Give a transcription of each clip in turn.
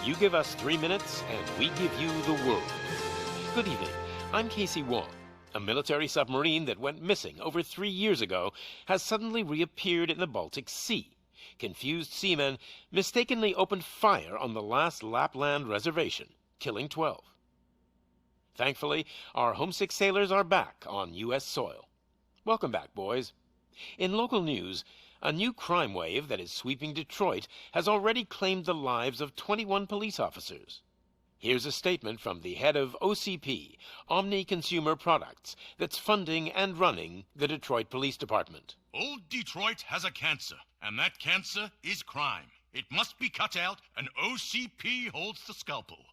You give us 3 minutes, and we give you the world. Good evening. I'm Casey Wong. A military submarine that went missing over 3 years ago has suddenly reappeared in the Baltic Sea. Confused seamen mistakenly opened fire on the last Lapland reservation, killing 12. Thankfully, our homesick sailors are back on U.S. soil. Welcome back, boys. In local news, a new crime wave that is sweeping Detroit has already claimed the lives of 21 police officers. Here's a statement from the head of OCP, Omni Consumer Products, that's funding and running the Detroit Police Department. Old Detroit has a cancer, and that cancer is crime. It must be cut out, and OCP holds the scalpel.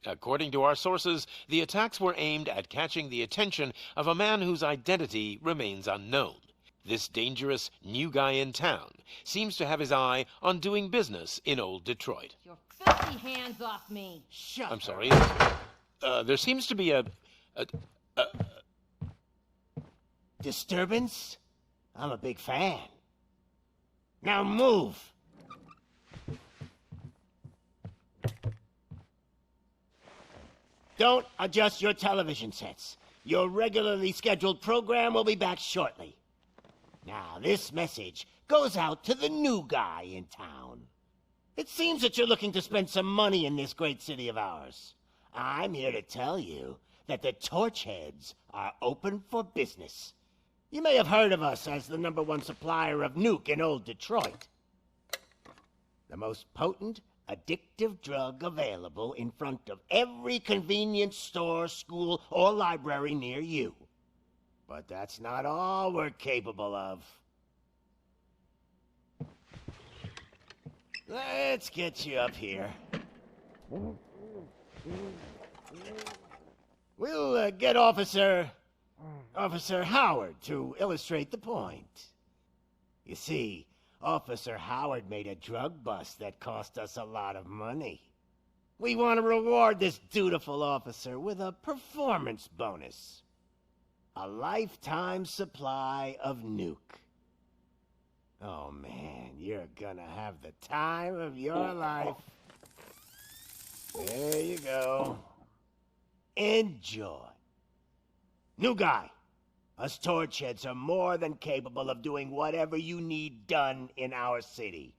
According to our sources, the attacks were aimed at catching the attention of a man whose identity remains unknown. This dangerous new guy in town seems to have his eye on doing business in old Detroit. Your filthy hands off me! I'm sorry. There seems to be a disturbance? I'm a big fan. Now move! Don't adjust your television sets. Your regularly scheduled program will be back shortly. Now, this message goes out to the new guy in town. It seems that you're looking to spend some money in this great city of ours. I'm here to tell you that the Torchheads are open for business. You may have heard of us as the #1 supplier of nuke in old Detroit. The most potent, addictive drug available in front of every convenience store, school, or library near you. But that's not all we're capable of. Let's get you up here. We'll get Officer Howard to illustrate the point. You see, Officer Howard made a drug bust that cost us a lot of money. We want to reward this dutiful officer with a performance bonus. A lifetime supply of nuke. Oh man, you're gonna have the time of your life. There you go. Enjoy. New guy, us Torchheads are more than capable of doing whatever you need done in our city.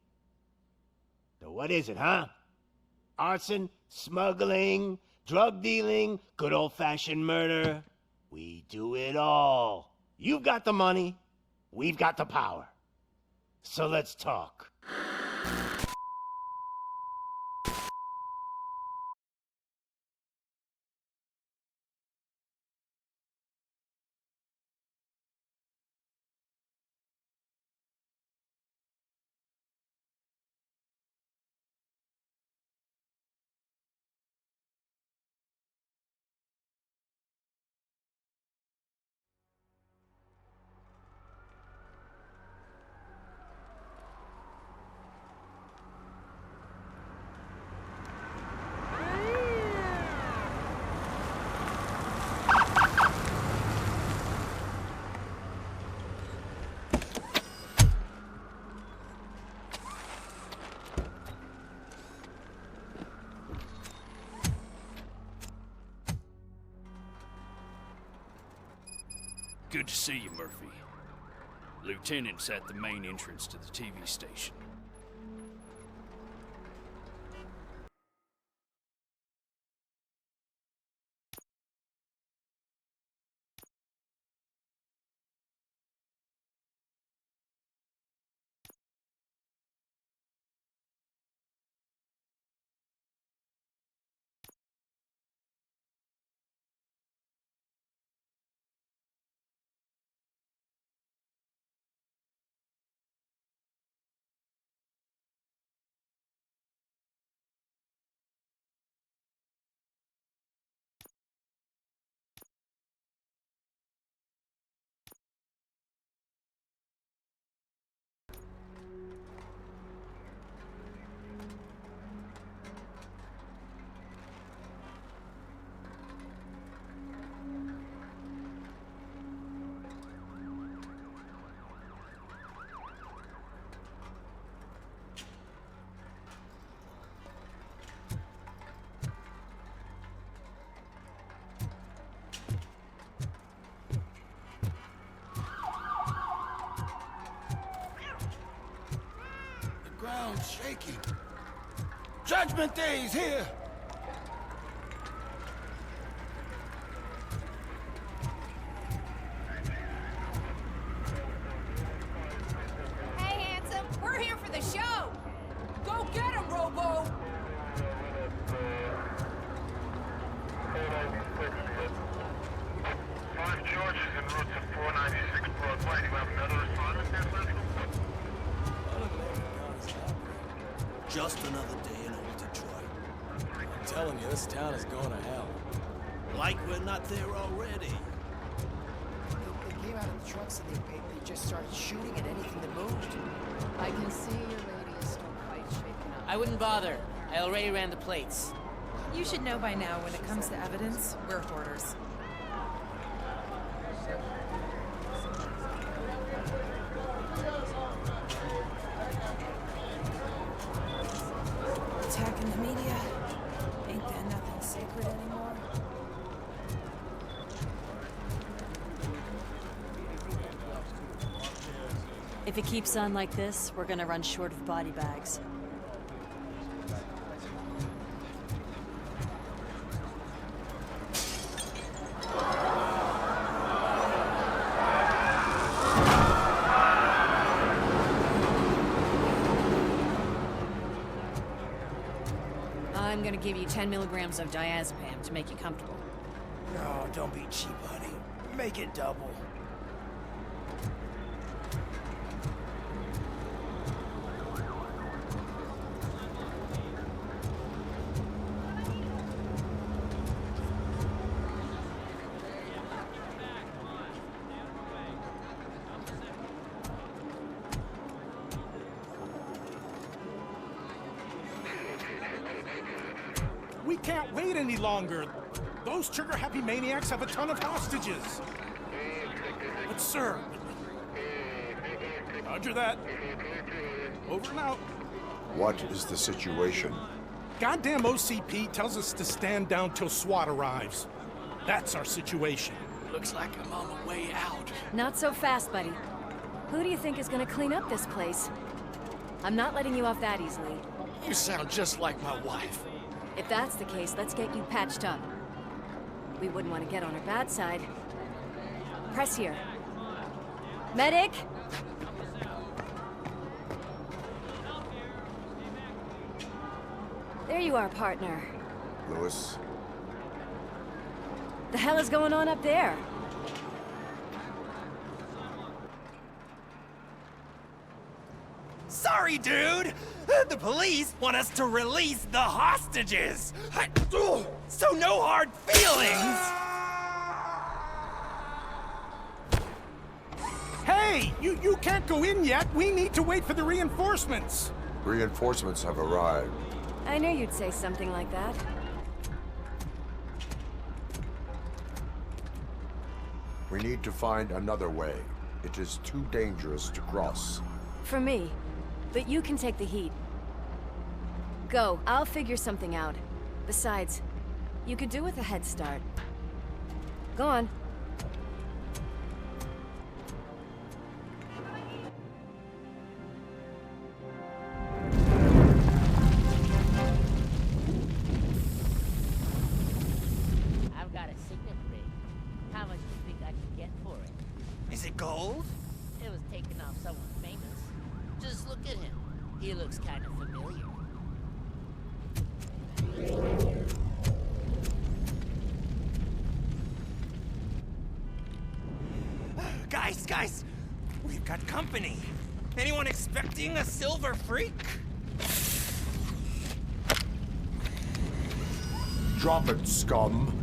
So what is it, huh? Arson, smuggling, drug dealing, good old-fashioned murder. We do it all. You've got the money, we've got the power. So let's talk. Good to see you, Murphy. Lieutenant's at the main entrance to the TV station. ground's shaking. Judgment Day's here! Hey, handsome, we're here for the show. Go get him, Robo. Five Georges en route to 496 Broadway. Do you have another assignment there, Central? Just another day in old Detroit. I'm telling you, this town is going to hell. Like we're not there already. They came out of the trucks and they just started shooting at anything that moved. I can see your lady is still quite shaken up. I wouldn't bother. I already ran the plates. You should know by now when it comes to evidence, we're hoarders. Attacking the media. Ain't there nothing sacred anymore? If it keeps on like this, we're gonna run short of body bags. I'm gonna give you 10 milligrams of diazepam to make you comfortable. No, don't be cheap, honey. Make it double. We can't wait any longer. Those trigger-happy maniacs have a ton of hostages. But sir... Roger that. Over and out. What is the situation? Goddamn OCP tells us to stand down till SWAT arrives. That's our situation. Looks like I'm on the way out. Not so fast, buddy. Who do you think is gonna clean up this place? I'm not letting you off that easily. You sound just like my wife. If that's the case, let's get you patched up. We wouldn't want to get on her bad side. Press here. Medic! There you are, partner. Lewis? The hell is going on up there? Sorry, dude! The police want us to release the hostages! So no hard feelings! Hey! You can't go in yet! We need to wait for the reinforcements! Reinforcements have arrived. I knew you'd say something like that. We need to find another way. It is too dangerous to cross. For me. But you can take the heat. Go, I'll figure something out. Besides, you could do with a head start. Go on. I've got a signet ring. How much do you think I can get for it? Is it gold? It was taken off someone famous. Just look at him. He looks kind of familiar. Guys! We've got company. Anyone expecting a silver freak? Drop it, scum.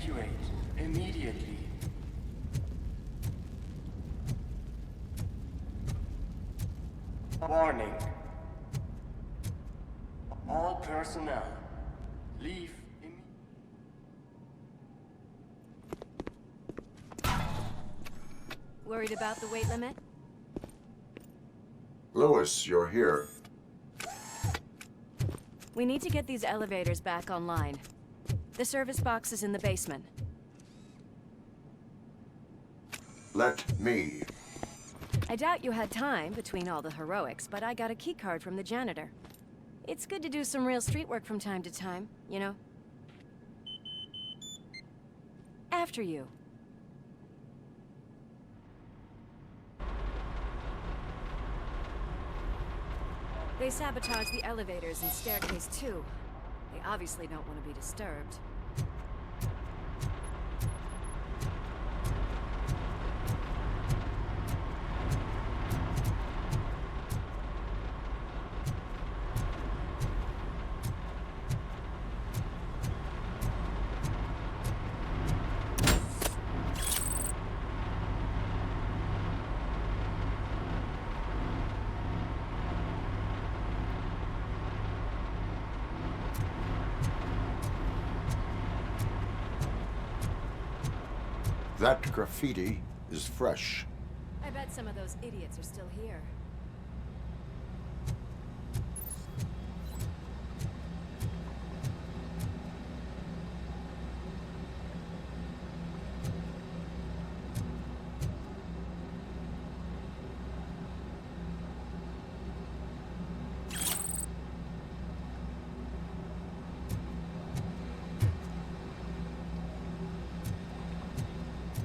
Evacuate immediately. Warning. All personnel, leave Worried about the weight limit? Lewis, you're here. We need to get these elevators back online. The service box is in the basement. Let me. I doubt you had time between all the heroics, but I got a keycard from the janitor. It's good to do some real street work from time to time, you know? After you. They sabotage the elevators and staircase too. They obviously don't want to be disturbed. That graffiti is fresh. I bet some of those idiots are still here.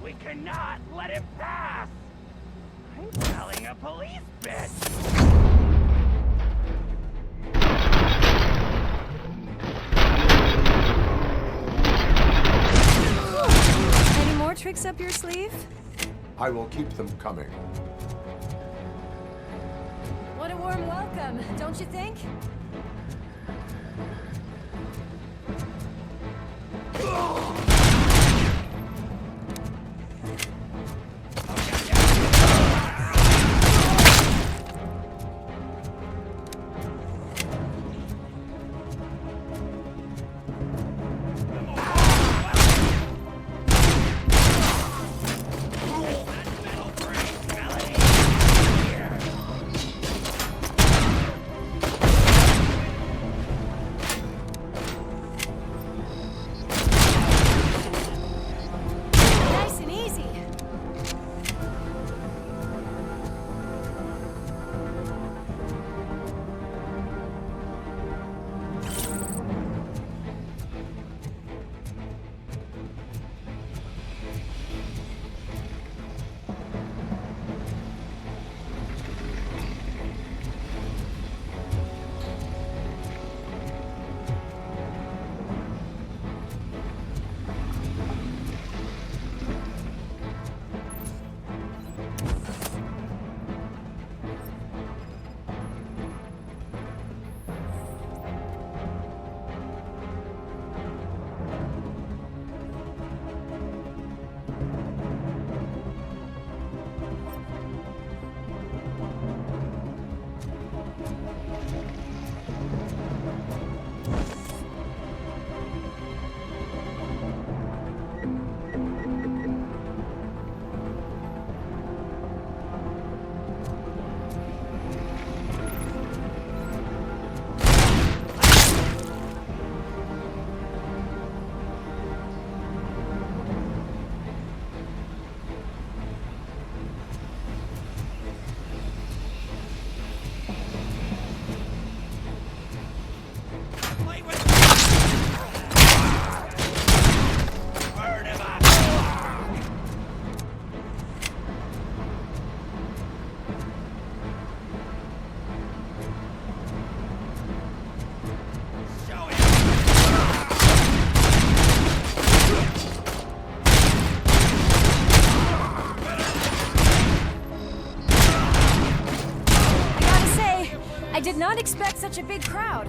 We cannot let him pass! I'm telling a police bitch! Any more tricks up your sleeve? I will keep them coming. What a warm welcome, don't you think? Nice and easy. I did not expect such a big crowd.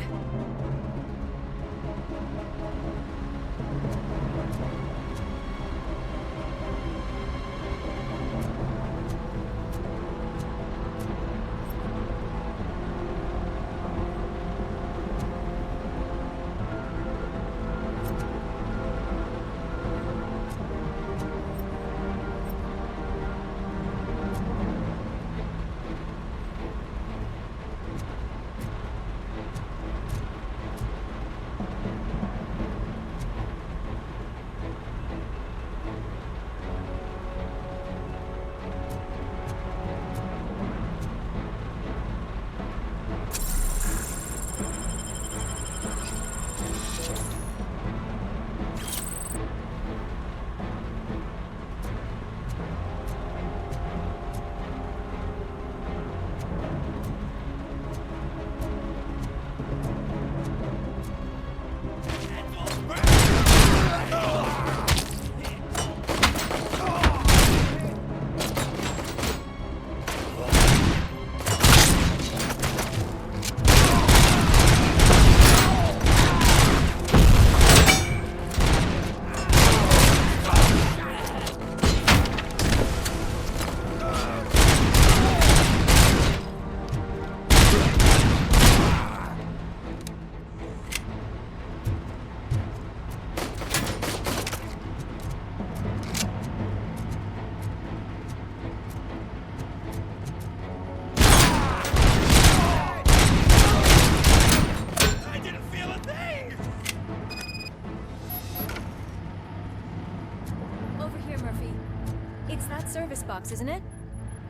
It's that service box, isn't it?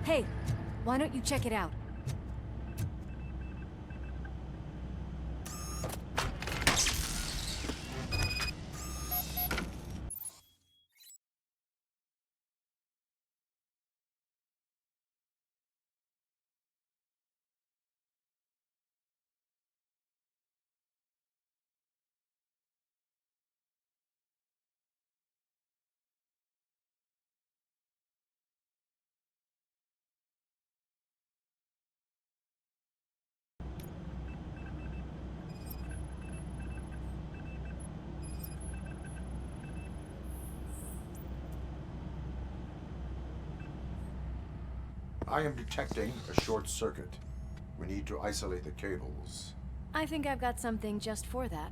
Hey, why don't you check it out? I am detecting a short circuit. We need to isolate the cables. I think I've got something just for that.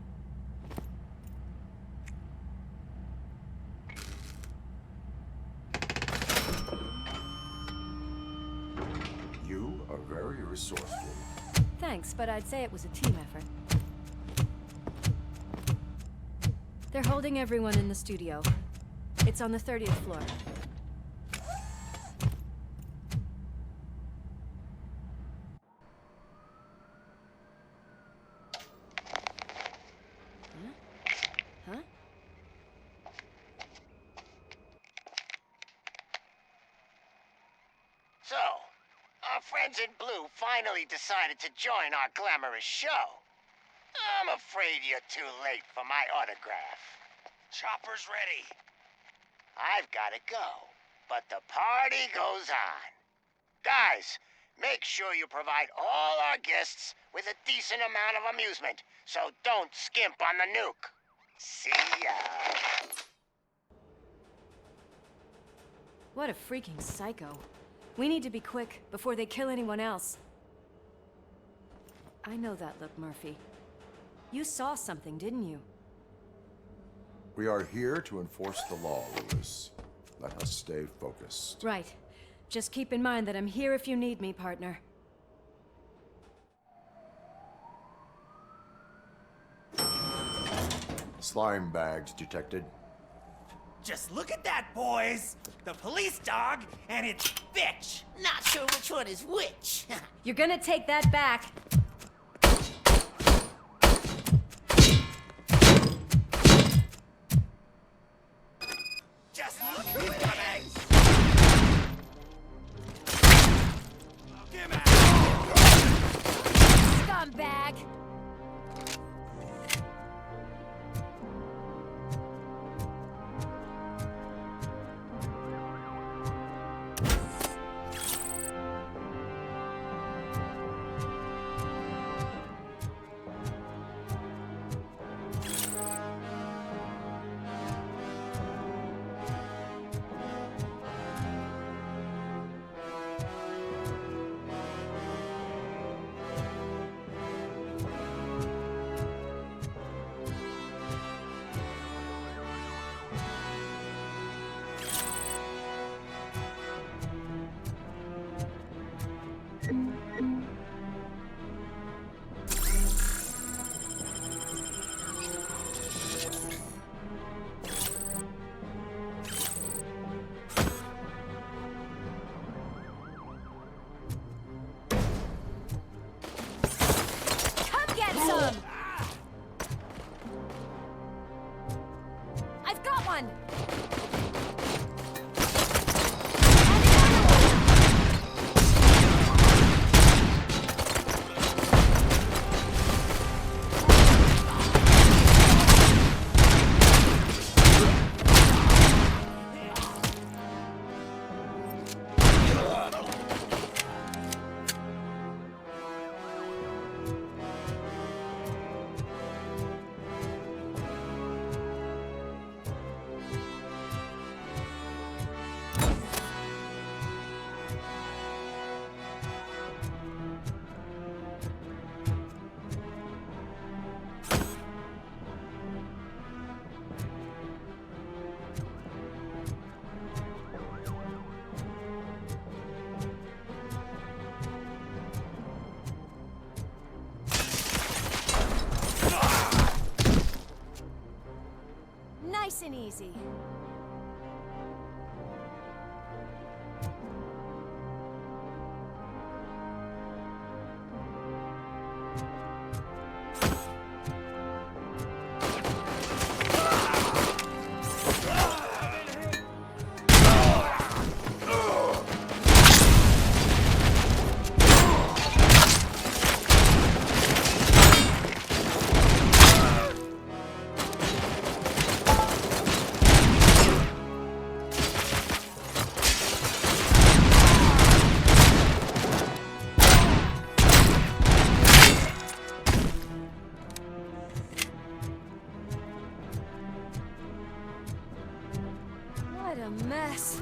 You are very resourceful. Thanks, but I'd say it was a team effort. They're holding everyone in the studio. It's on the 30th floor. Huh? So, our friends in blue finally decided to join our glamorous show. I'm afraid you're too late for my autograph. Chopper's ready. I've got to go, but the party goes on. Guys, make sure you provide all our guests with a decent amount of amusement, so don't skimp on the nuke. See ya. What a freaking psycho. We need to be quick before they kill anyone else. I know that look, Murphy. You saw something, didn't you? We are here to enforce the law, Lewis. Let us stay focused. Right. Just keep in mind that I'm here if you need me, partner. Slime bags detected. Just look at that, boys! The police dog and its bitch! Not sure which one is which. You're gonna take that back. Just look who's coming! Give it! Scumbag! I've got one! Nice and easy. a mess.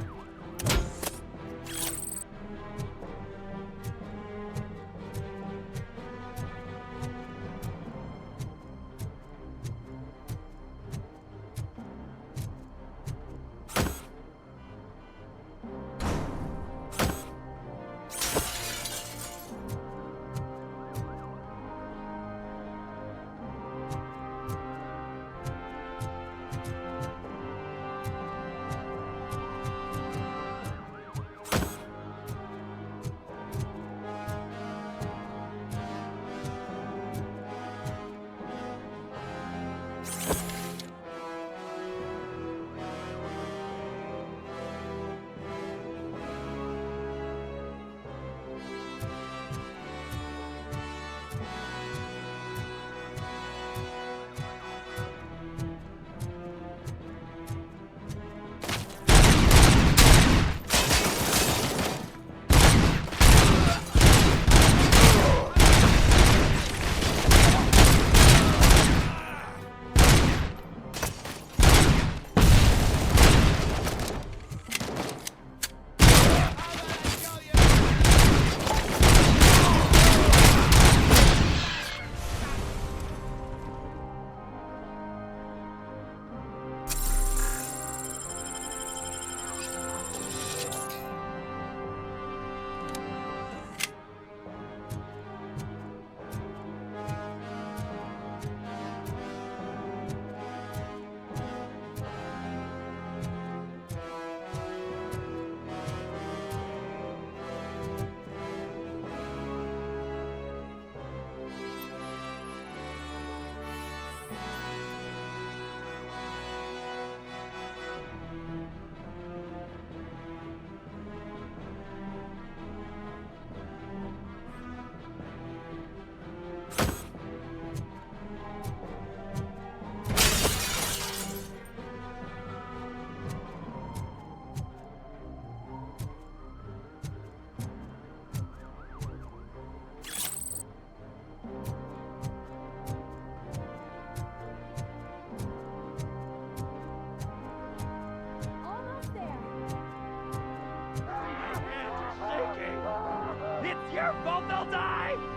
Your fault they'll die!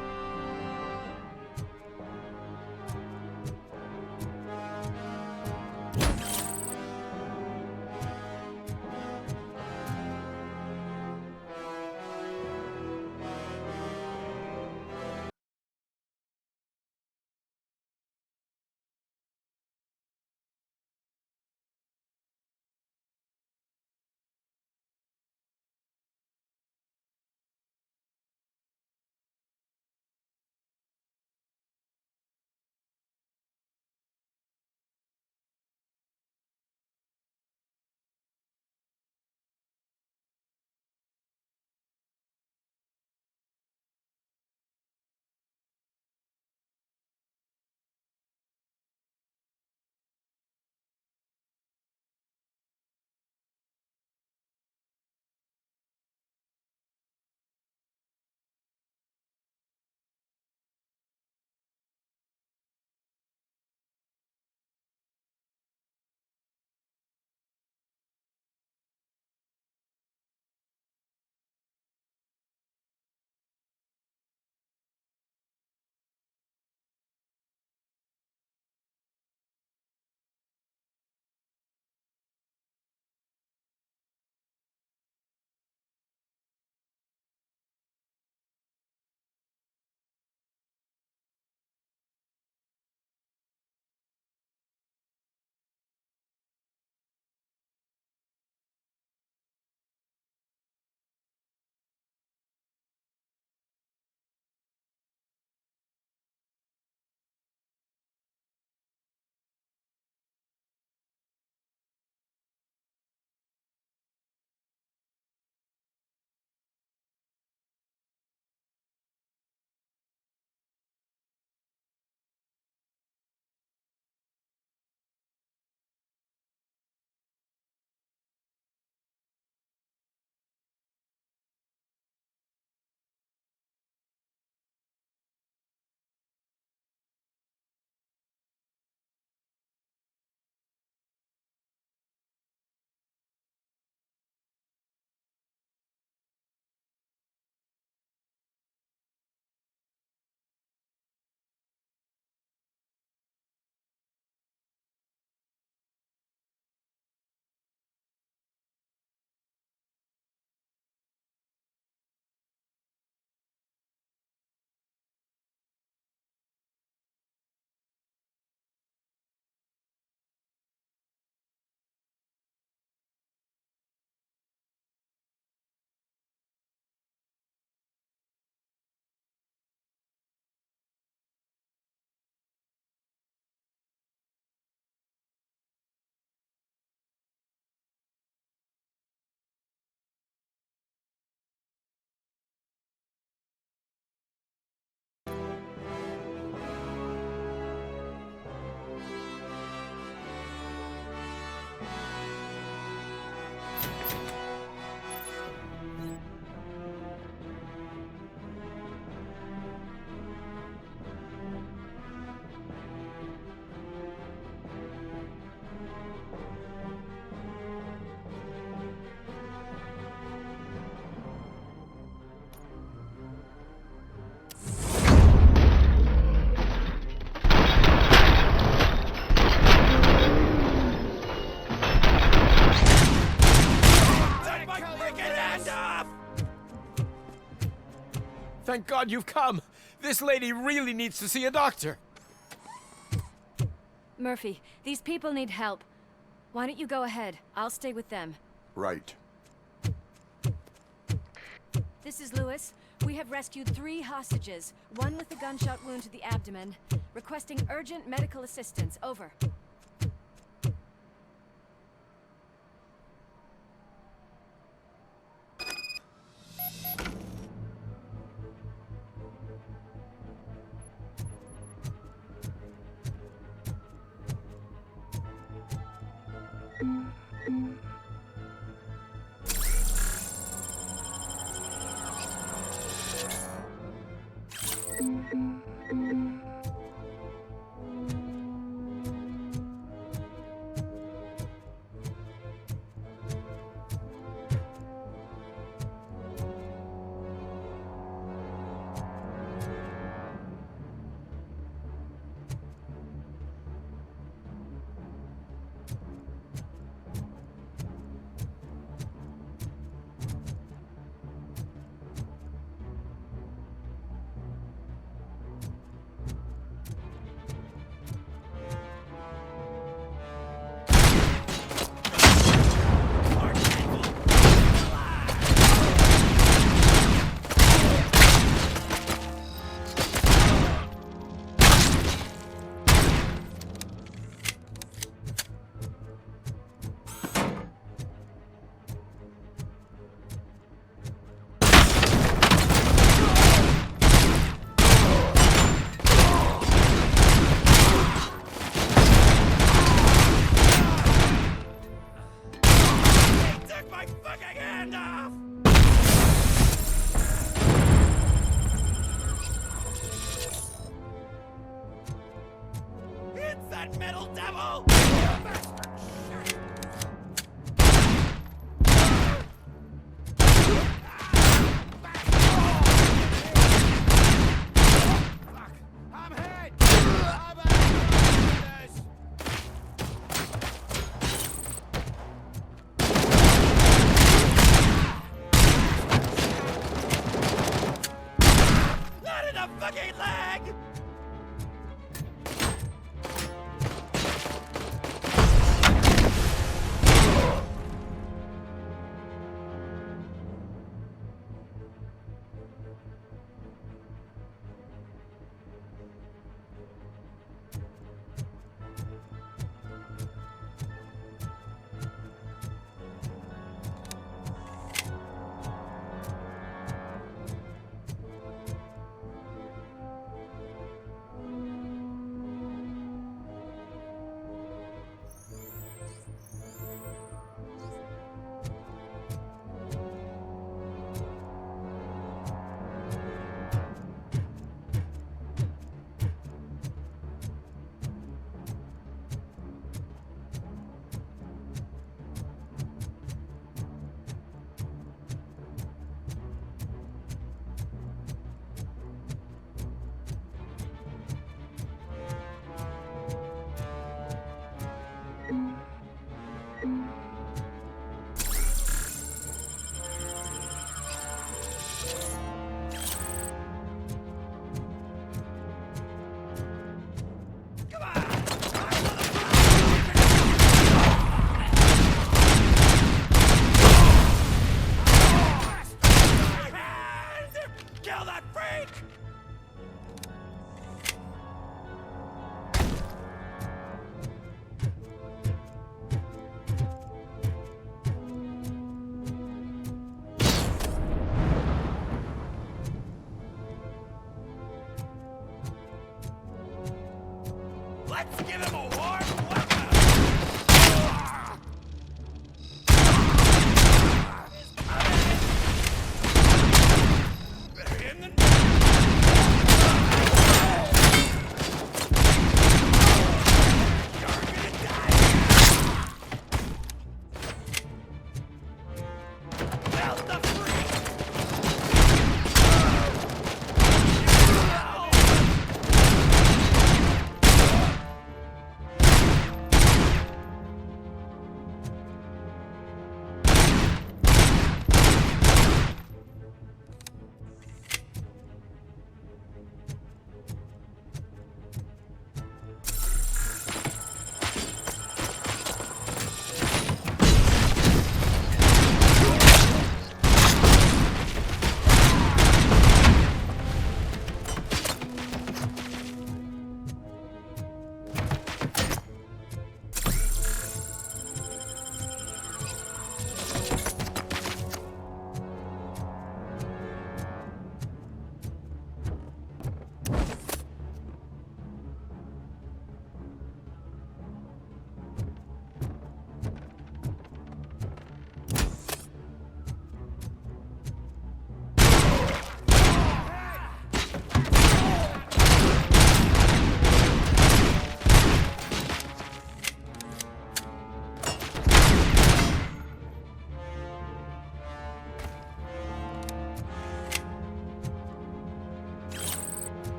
Thank God you've come. This lady really needs to see a doctor. Murphy, these people need help. Why don't you go ahead? I'll stay with them. Right. This is Lewis. We have rescued 3 hostages, one with a gunshot wound to the abdomen, requesting urgent medical assistance. Over.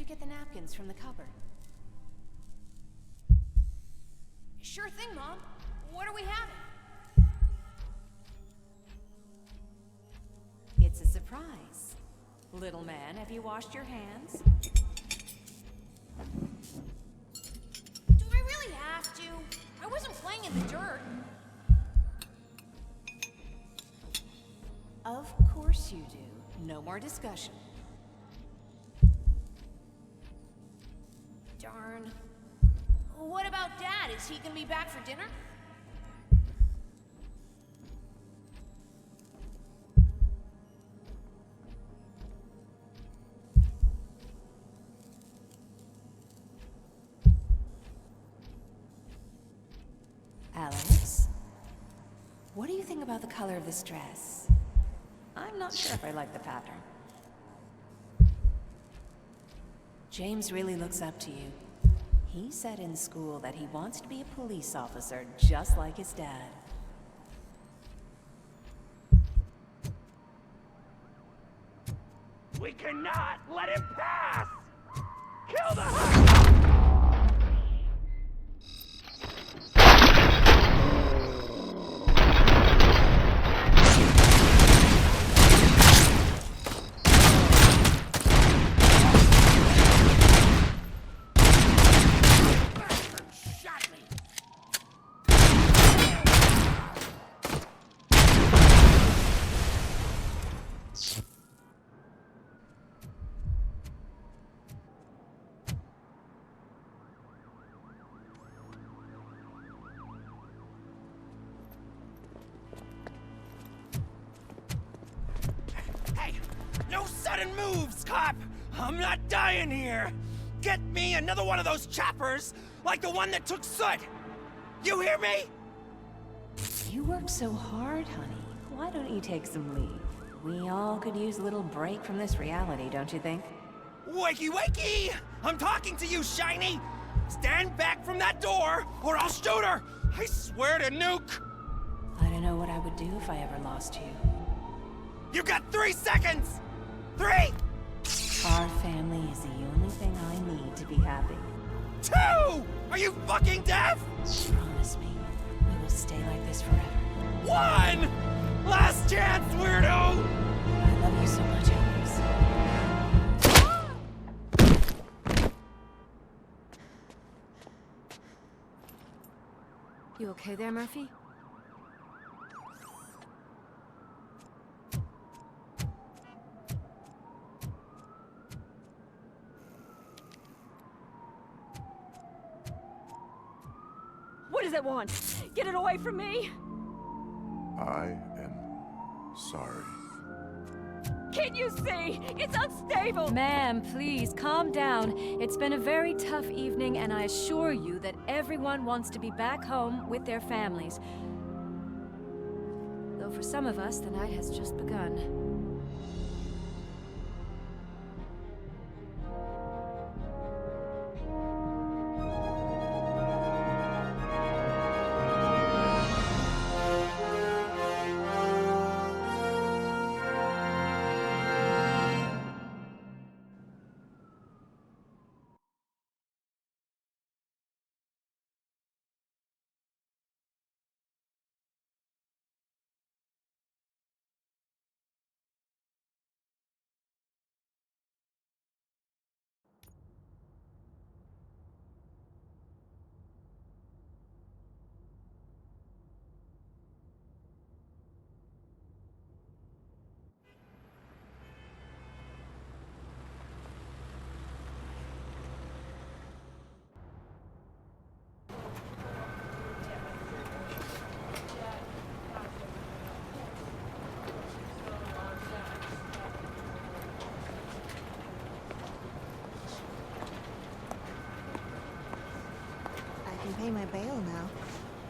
you get the napkins from the cupboard? Sure thing, Mom. What are we having? It's a surprise. Little man, have you washed your hands? Do I really have to? I wasn't playing in the dirt. Of course you do. No more discussion. Darn. What about Dad? Is he gonna be back for dinner? Alex? What do you think about the color of this dress? I'm not sure if I like the pattern. James really looks up to you. He said in school that he wants to be a police officer just like his dad. We cannot let him pass! Kill the No sudden moves, cop! I'm not dying here! Get me another one of those choppers, like the one that took Soot! You hear me? You work so hard, honey. Why don't you take some leave? We all could use a little break from this reality, don't you think? Wakey, wakey! I'm talking to you, Shiny! Stand back from that door, or I'll shoot her! I swear to nuke! I don't know what I would do if I ever lost you. You got 3 seconds! 3! Our family is the only thing I need to be happy. 2! Are you fucking deaf? Promise me, we will stay like this forever. 1! Last chance, weirdo! I love you so much, Alex. You okay there, Murphy? What does it want? Get it away from me! I am sorry. Can't you see? It's unstable! Ma'am, please, calm down. It's been a very tough evening, and I assure you that everyone wants to be back home with their families. Though for some of us, the night has just begun. Pay my bail now.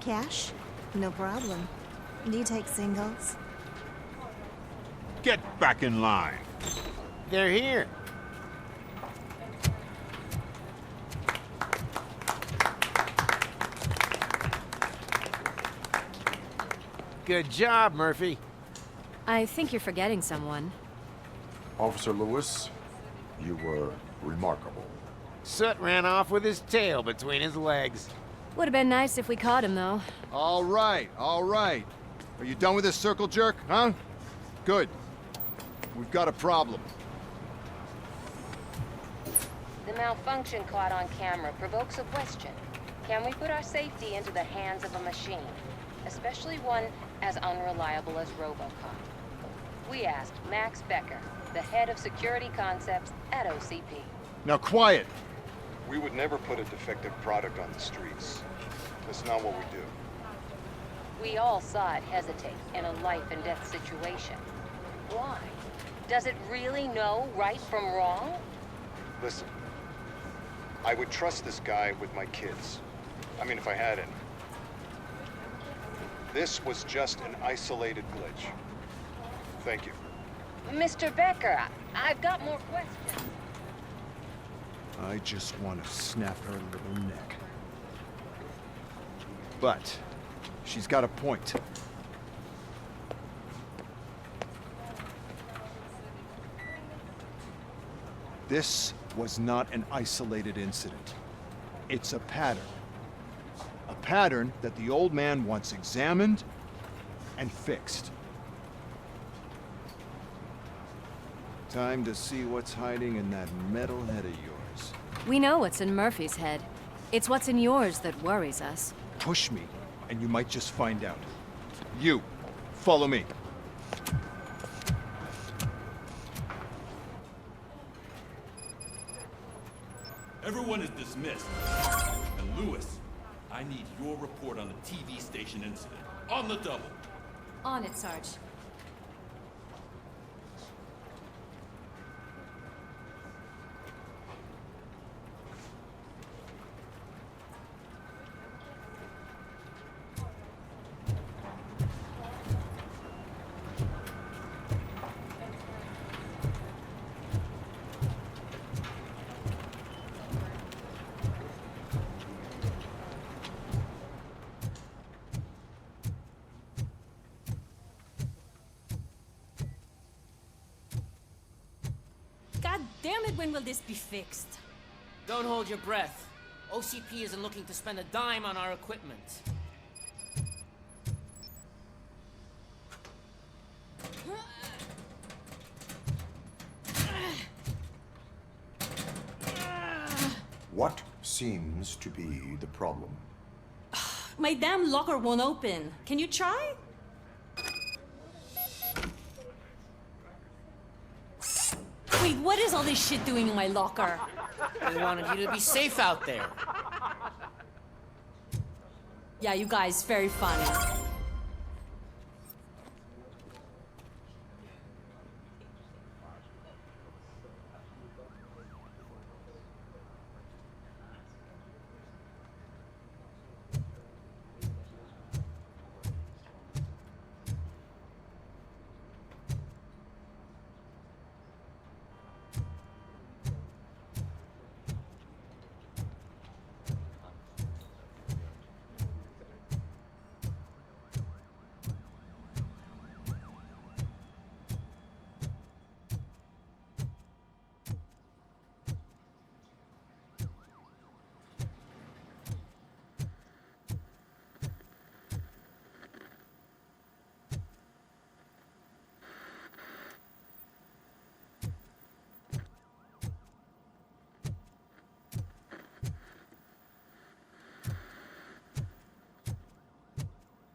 Cash? No problem. Do you take singles? Get back in line. They're here. Good job, Murphy. I think you're forgetting someone. Officer Lewis, you were Remarkable. Soot ran off with his tail between his legs. Would have been nice if we caught him, though. All right, all right. Are you done with this circle jerk, huh? Good. We've got a problem. The malfunction caught on camera provokes a question. Can we put our safety into the hands of a machine? Especially one as unreliable as RoboCop. We asked Max Becker, the head of security concepts at OCP. Now quiet! We would never put a defective product on the streets. That's not what we do. We all saw it hesitate in a life and death situation. Why? Does it really know right from wrong? Listen, I would trust this guy with my kids. I mean, if I had any. This was just an isolated glitch. Thank you. Mr. Becker, I've got more questions. I just want to snap her little neck. But she's got a point. This was not an isolated incident. It's a pattern. A pattern that the old man wants examined and fixed. Time to see what's hiding in that metal head of yours. We know what's in Murphy's head. It's what's in yours that worries us. Push me, and you might just find out. You, follow me. Everyone is dismissed. And Lewis, I need your report on the TV station incident. On the double. On it, Sarge. God damn it, when will this be fixed? Don't hold your breath. OCP isn't looking to spend a dime on our equipment. What seems to be the problem? My damn locker won't open. Can you try? Wait, what is all this shit doing in my locker? They wanted you to be safe out there. Yeah, you guys, very funny.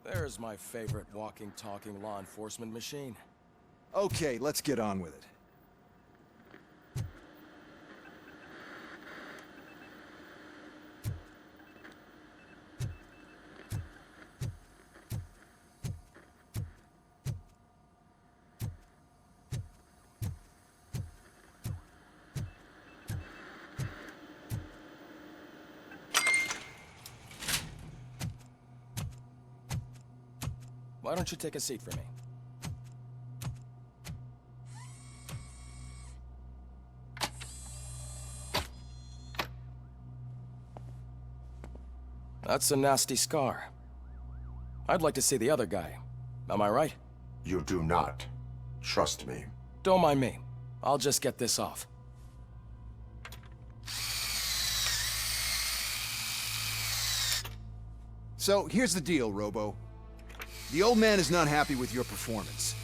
There's my favorite walking, talking law enforcement machine. Okay, let's get on with it. Why don't you take a seat for me? That's a nasty scar. I'd like to see the other guy. Am I right? You do not. Trust me. Don't mind me. I'll just get this off. So, here's the deal, Robo. The old man is not happy with your performance.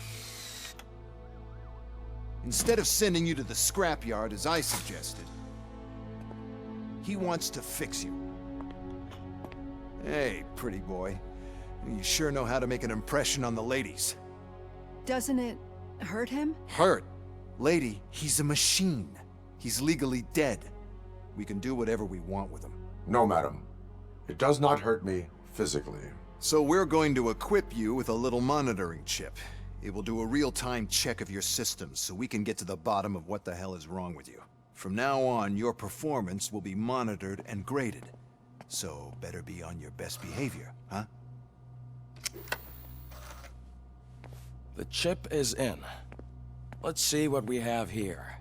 Instead of sending you to the scrapyard as I suggested, he wants to fix you. Hey, pretty boy. You sure know how to make an impression on the ladies. Doesn't it hurt him? Hurt? Lady, he's a machine. He's legally dead. We can do whatever we want with him. No, madam. It does not hurt me physically. So we're going to equip you with a little monitoring chip. It will do a real-time check of your systems so we can get to the bottom of what the hell is wrong with you. From now on, your performance will be monitored and graded. So better be on your best behavior, huh? The chip is in. Let's see what we have here.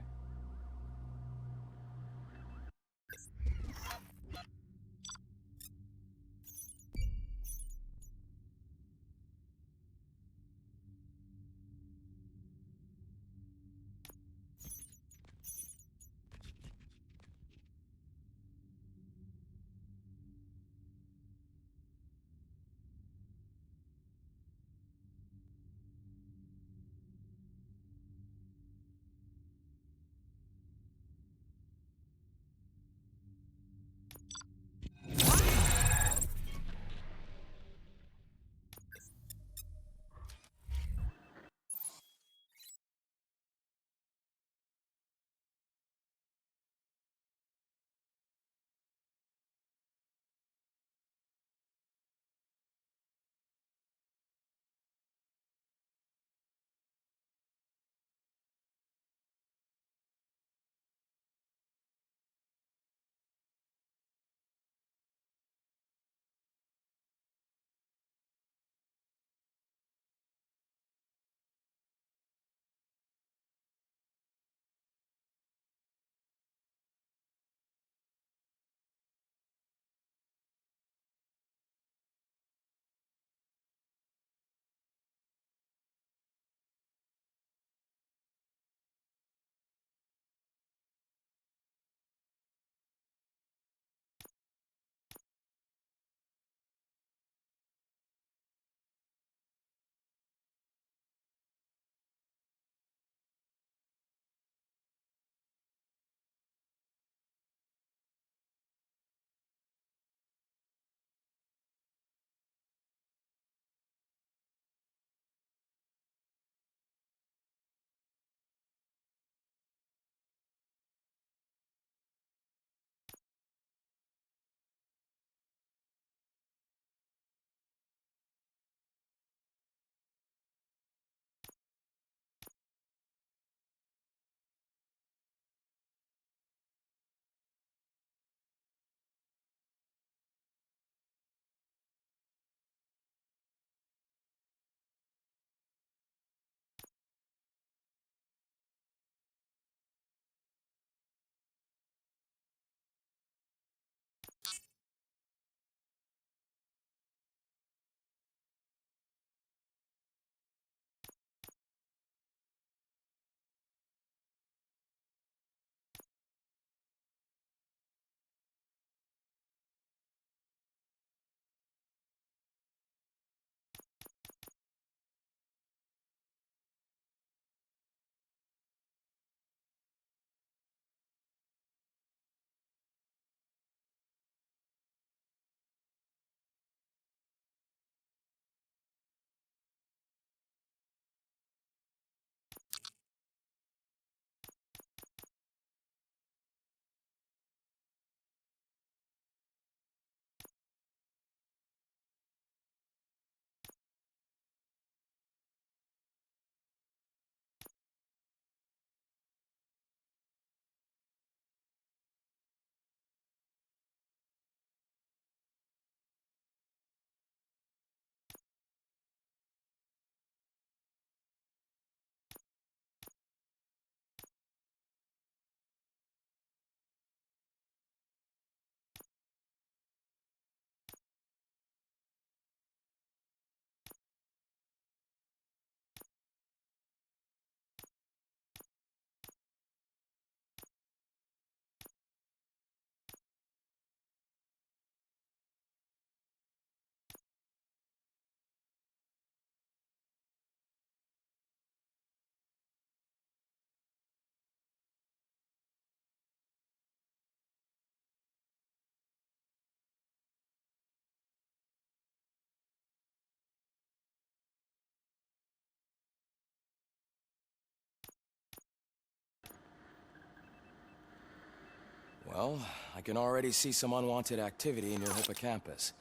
Well, I can already see some unwanted activity in your hippocampus.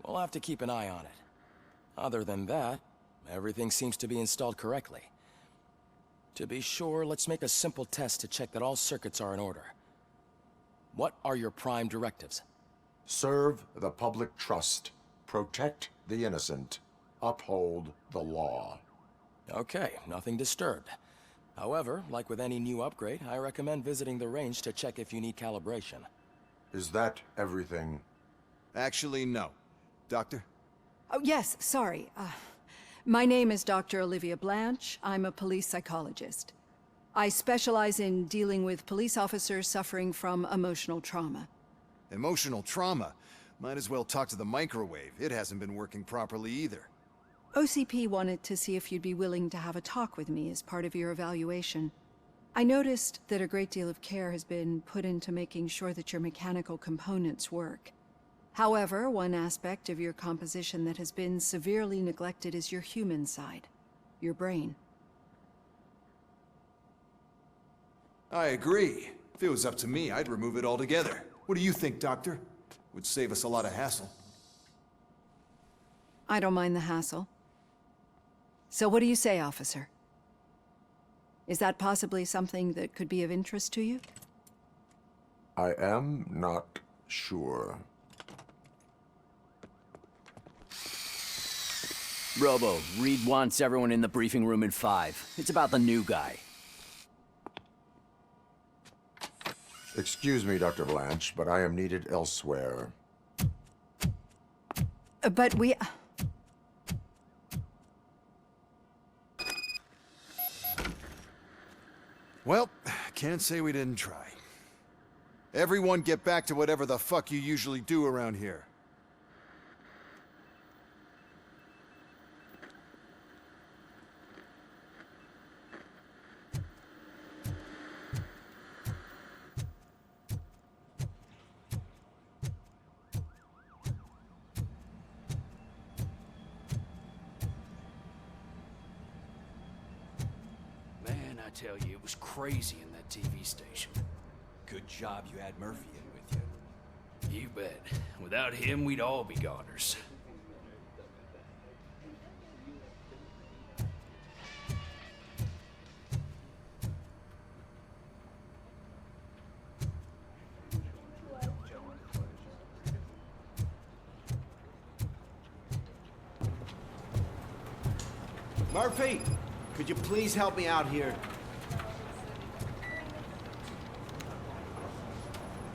We'll have to keep an eye on it. Other than that, everything seems to be installed correctly. To be sure, let's make a simple test to check that all circuits are in order. What are your prime directives? Serve the public trust. Protect the innocent. Uphold the law. Okay, nothing disturbed. However, like with any new upgrade, I recommend visiting the range to check if you need calibration. Is that everything? Actually, no. Doctor? Oh, yes, sorry. My name is Dr. Olivia Blanche. I'm a police psychologist. I specialize in dealing with police officers suffering from emotional trauma. Emotional trauma? Might as well talk to the microwave. It hasn't been working properly either. OCP wanted to see if you'd be willing to have a talk with me as part of your evaluation. I noticed that a great deal of care has been put into making sure that your mechanical components work. However, one aspect of your composition that has been severely neglected is your human side, your brain. I agree. If it was up to me, I'd remove it altogether. What do you think, Doctor? Would save us a lot of hassle. I don't mind the hassle. So what do you say, officer? Is that possibly something that could be of interest to you? I am not sure. Robo, Reed wants everyone in the briefing room in 5. It's about the new guy. Excuse me, Dr. Blanche, but I am needed elsewhere. But we... Well, can't say we didn't try. Everyone get back to whatever the fuck you usually do around here. I tell you, it was crazy in that TV station. Good job you had Murphy in with you. You bet. Without him, we'd all be goners. Murphy, could you please help me out here?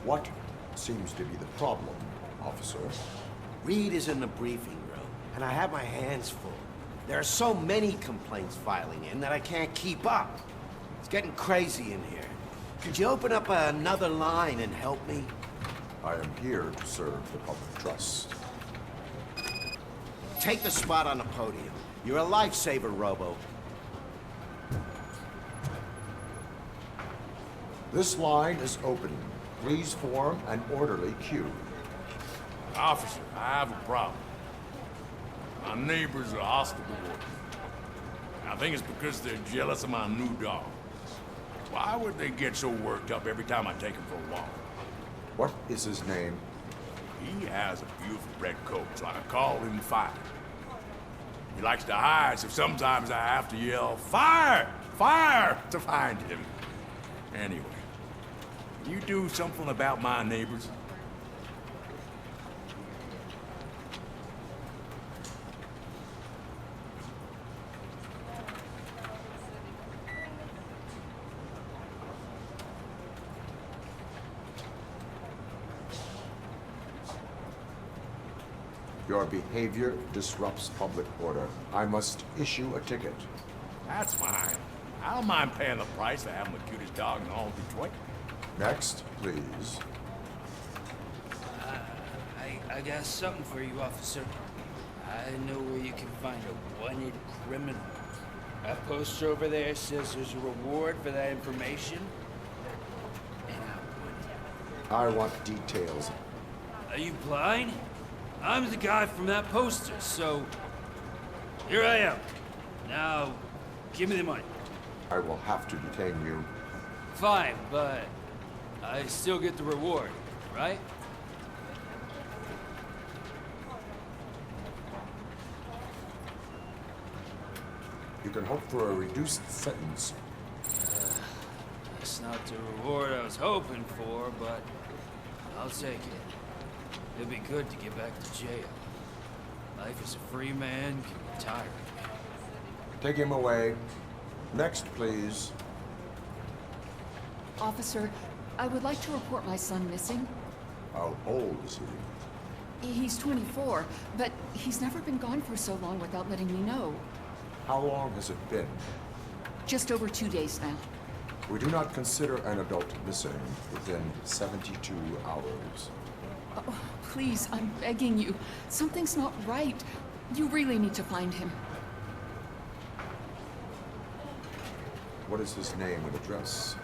What seems to be the problem, officer? Reed is in the briefing room, and I have my hands full. There are so many complaints filing in that I can't keep up. It's getting crazy in here. Could you open up another line and help me? I am here to serve the public trust. Take the spot on the podium. You're a lifesaver, Robo. This line is open. Please form an orderly queue. Officer, I have a problem. My neighbors are hostile towards me. I think it's because they're jealous of my new dog. Why would they get so worked up every time I take him for a walk? What is his name? He has a beautiful red coat, so I call him Fire. He likes to hide, so sometimes I have to yell, "Fire! Fire!" to find him. Anyway, can you do something about my neighbors? Your behavior disrupts public order. I must issue a ticket. That's fine. I don't mind paying the price for having the cutest dog in all of Detroit. Next, please. I got something for you, officer. I know where you can find a wanted criminal. That poster over there says there's a reward for that information. And I want details. are you blind? I'm the guy from that poster, so here I am. Now, give me the money. I will have to detain you. Fine, but I still get the reward, right? You can hope for a reduced sentence. That's not the reward I was hoping for, but I'll take it. It'd be good to get back to jail. Life as a free man can be tiring. Take him away. Next, please. Officer, I would like to report my son missing. How old is he? He's 24, but he's never been gone for so long without letting me know. How long has it been? Just over 2 days now. We do not consider an adult missing within 72 hours. Oh, please, I'm begging you. Something's not right. You really need to find him. What is his name and address?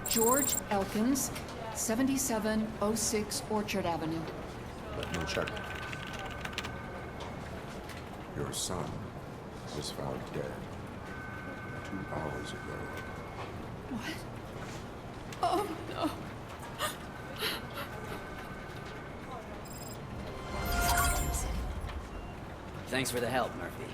George Elkins, 7706 Orchard Avenue. Let me check. Your son was found dead 2 hours ago. What? Oh, no. Thanks for the help, Murphy.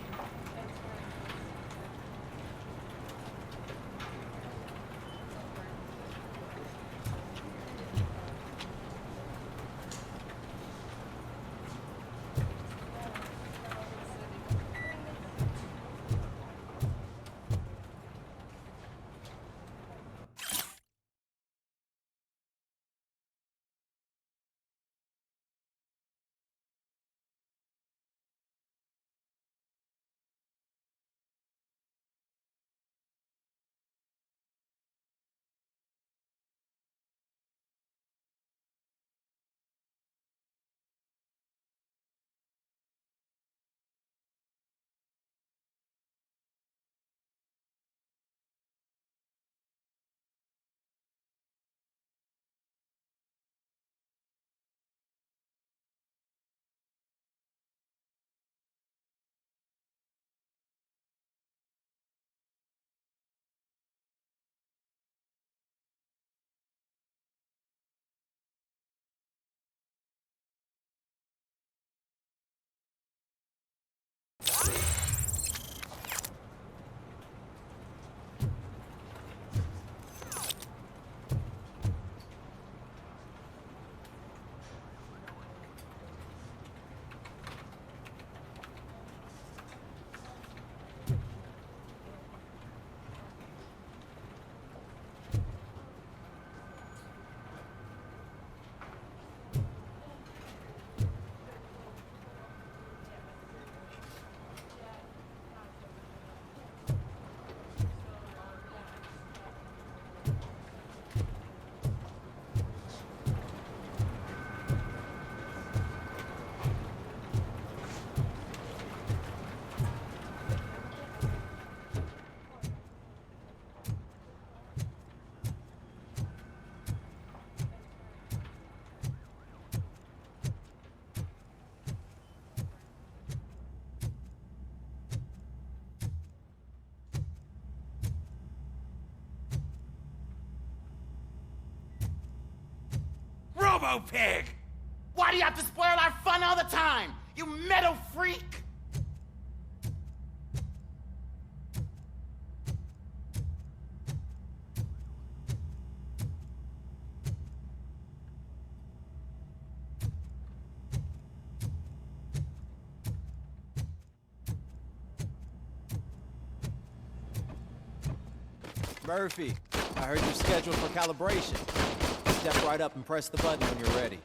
Robo-Pig! Why do you have to spoil our fun all the time? You metal freak! Murphy, I heard you're scheduled for calibration. Step right up and press the button when you're ready.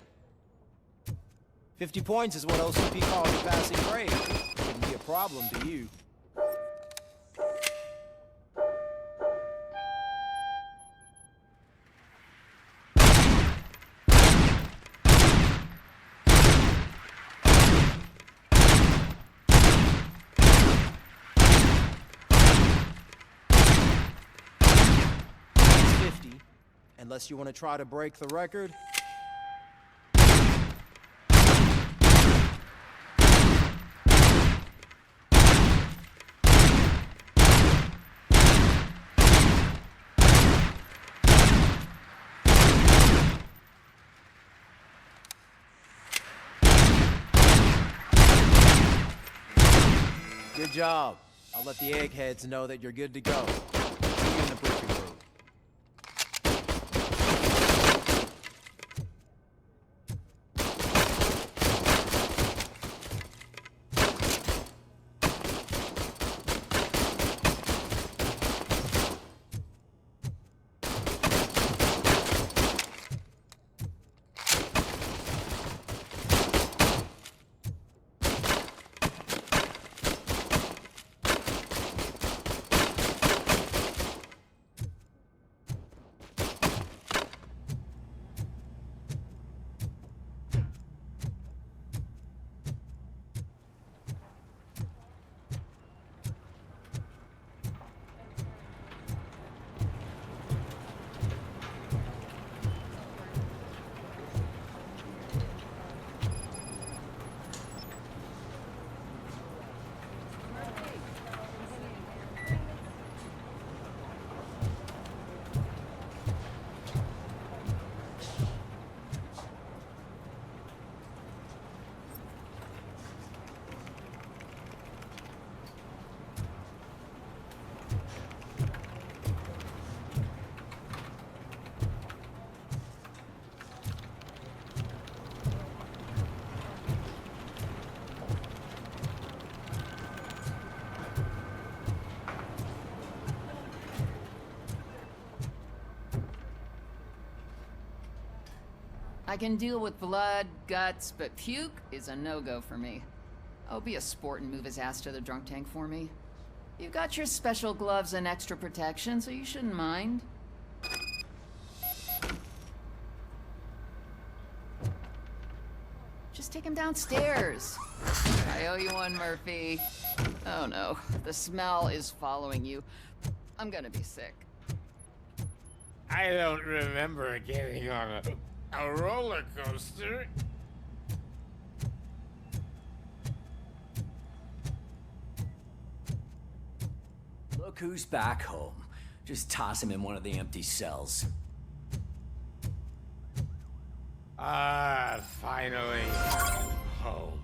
50 points is what OCP calls a passing grade. Shouldn't be a problem to you. Unless you want to try to break the record. job. I'll let the eggheads know that you're good to go. See you in the briefing room. I can deal with blood, guts, but puke is a no-go for me. Oh, be a sport and move his ass to the drunk tank for me. You got your special gloves and extra protection, so you shouldn't mind. Just take him downstairs. I owe you one, Murphy. Oh no, the smell is following you. I'm gonna be sick. I don't remember getting on a roller coaster. Look who's back home. Just toss him in one of the empty cells. Ah, finally. Home.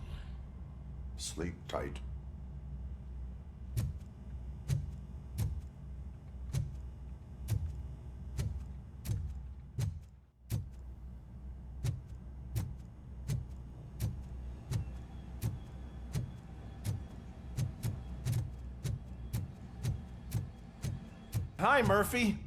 Sleep tight. Hi, Murphy.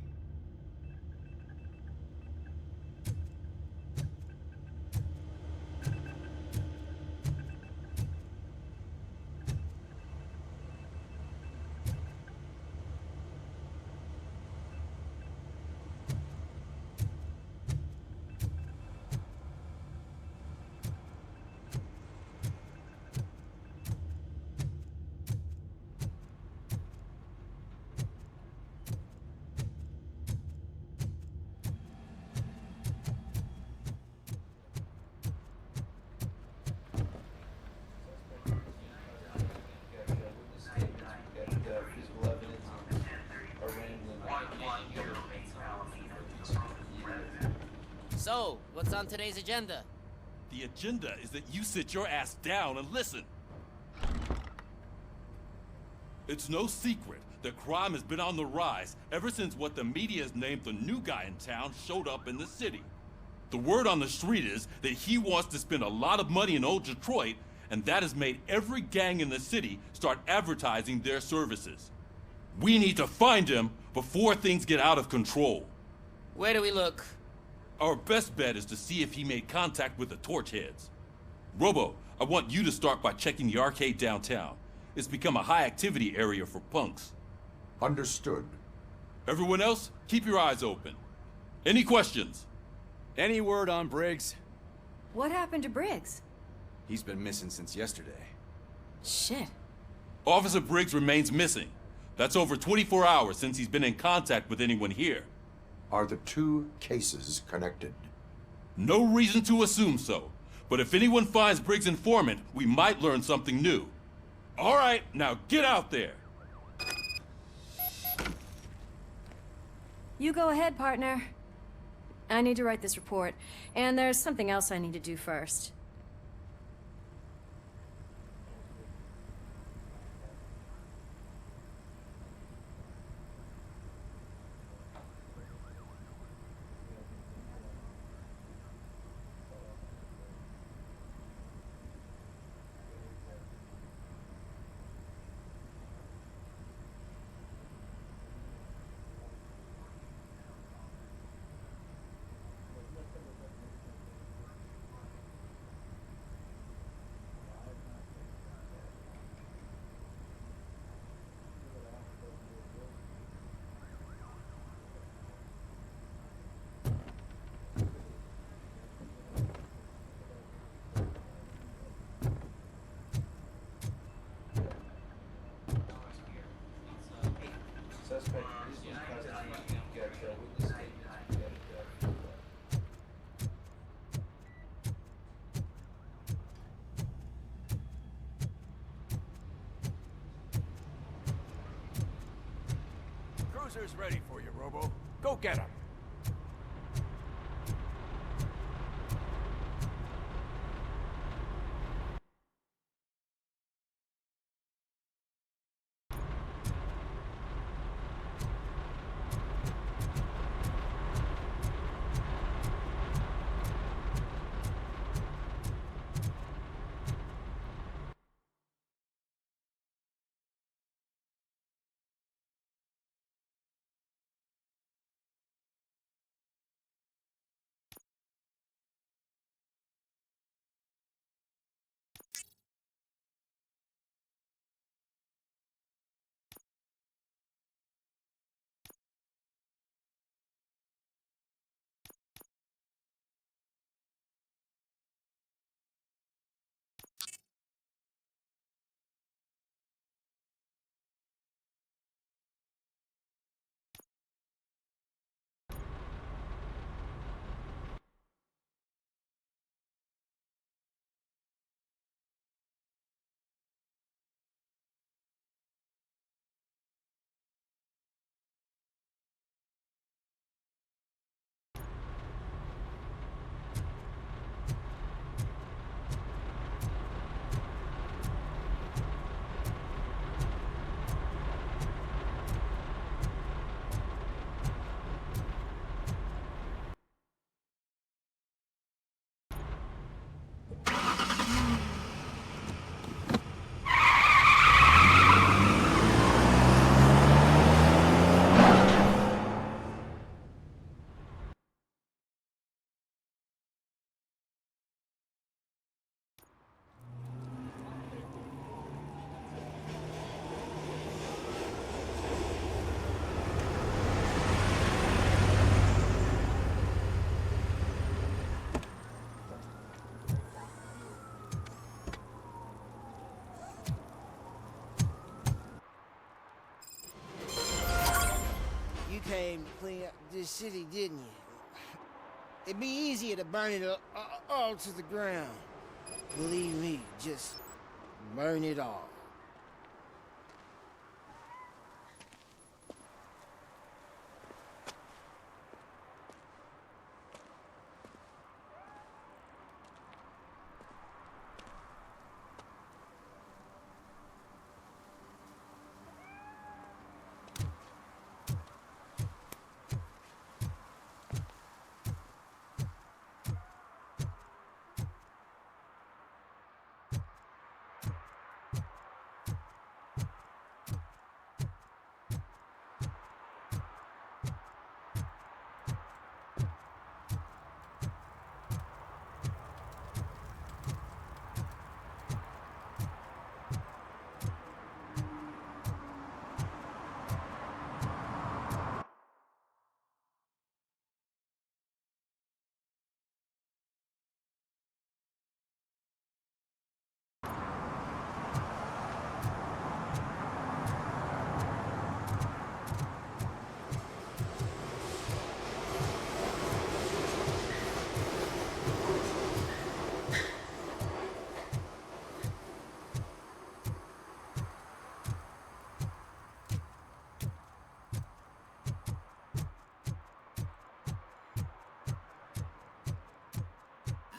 So, what's on today's agenda? The agenda is that you sit your ass down and listen. It's no secret that crime has been on the rise ever since what the media has named the new guy in town showed up in the city. The word on the street is that he wants to spend a lot of money in old Detroit, and that has made every gang in the city start advertising their services. We need to find him before things get out of control. Where do we look? Our best bet is to see if he made contact with the torch heads. Robo, I want you to start by checking the arcade downtown. It's become a high-activity area for punks. Understood. Everyone else, keep your eyes open. Any questions? Any word on Briggs? What happened to Briggs? He's been missing since yesterday. Shit. Officer Briggs remains missing. That's over 24 hours since he's been in contact with anyone here. Are the two cases connected? No reason to assume so. But if anyone finds Briggs' informant, we might learn something new. All right, now get out there. You go ahead, partner. I need to write this report, and there's something else I need to do first. for you, Robo. Go get him. Came to clean up this city, didn't you? It'd be easier to burn it all to the ground. Believe me, just burn it all.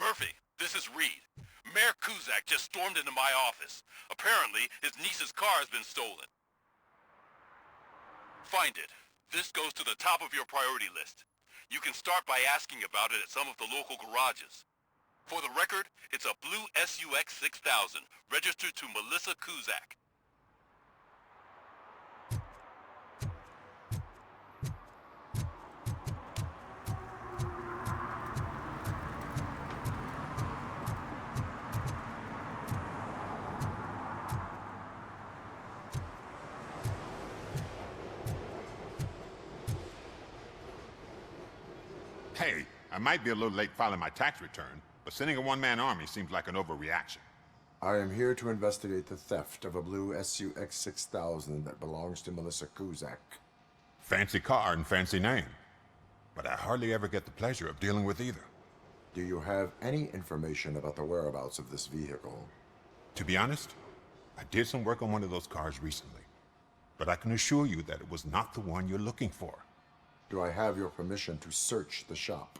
Murphy, this is Reed. Mayor Kuzak just stormed into my office. Apparently, his niece's car has been stolen. Find it. This goes to the top of your priority list. You can start by asking about it at some of the local garages. For the record, it's a blue SUX 6000, registered to Melissa Kuzak. Hey, I might be a little late filing my tax return, but sending a one-man army seems like an overreaction. I am here to investigate the theft of a blue SUX 6000 that belongs to Melissa Kuzak. Fancy car and fancy name, but I hardly ever get the pleasure of dealing with either. Do you have any information about the whereabouts of this vehicle? To be honest, I did some work on one of those cars recently, but I can assure you that it was not the one you're looking for. do I have your permission to search the shop?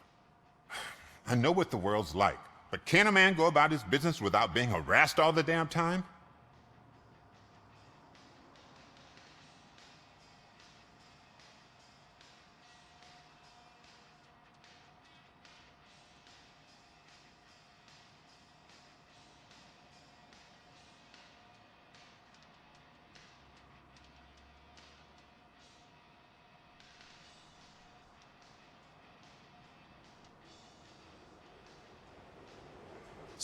I know what the world's like, but can a man go about his business without being harassed all the damn time?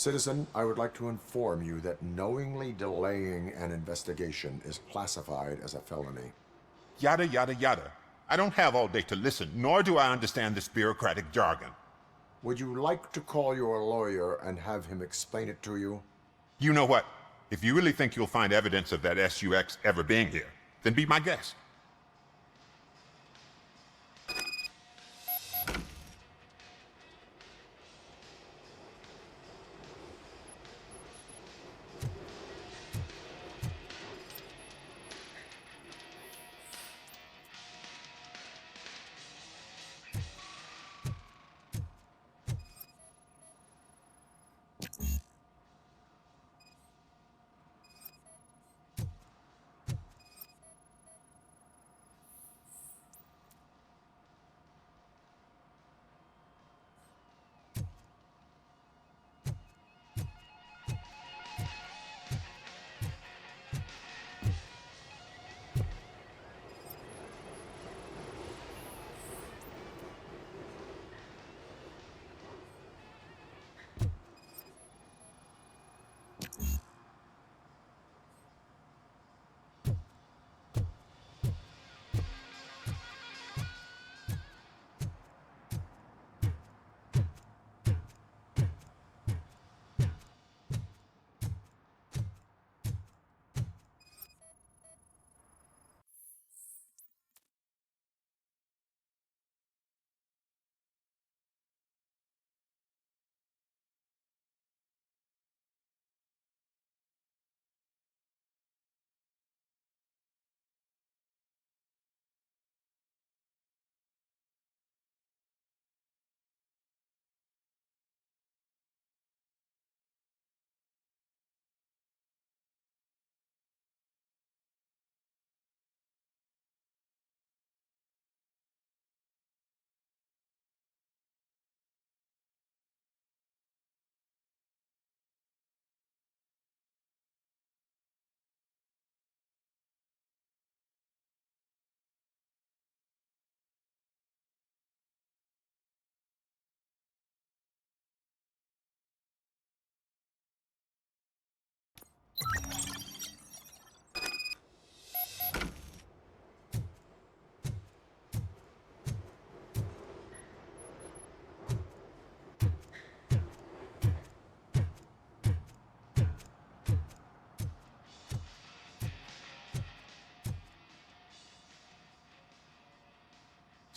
Citizen, I would like to inform you that knowingly delaying an investigation is classified as a felony. Yada, yada, yada. I don't have all day to listen, nor do I understand this bureaucratic jargon. Would you like to call your lawyer and have him explain it to you? You know what? If you really think you'll find evidence of that SUX ever being here, then be my guest.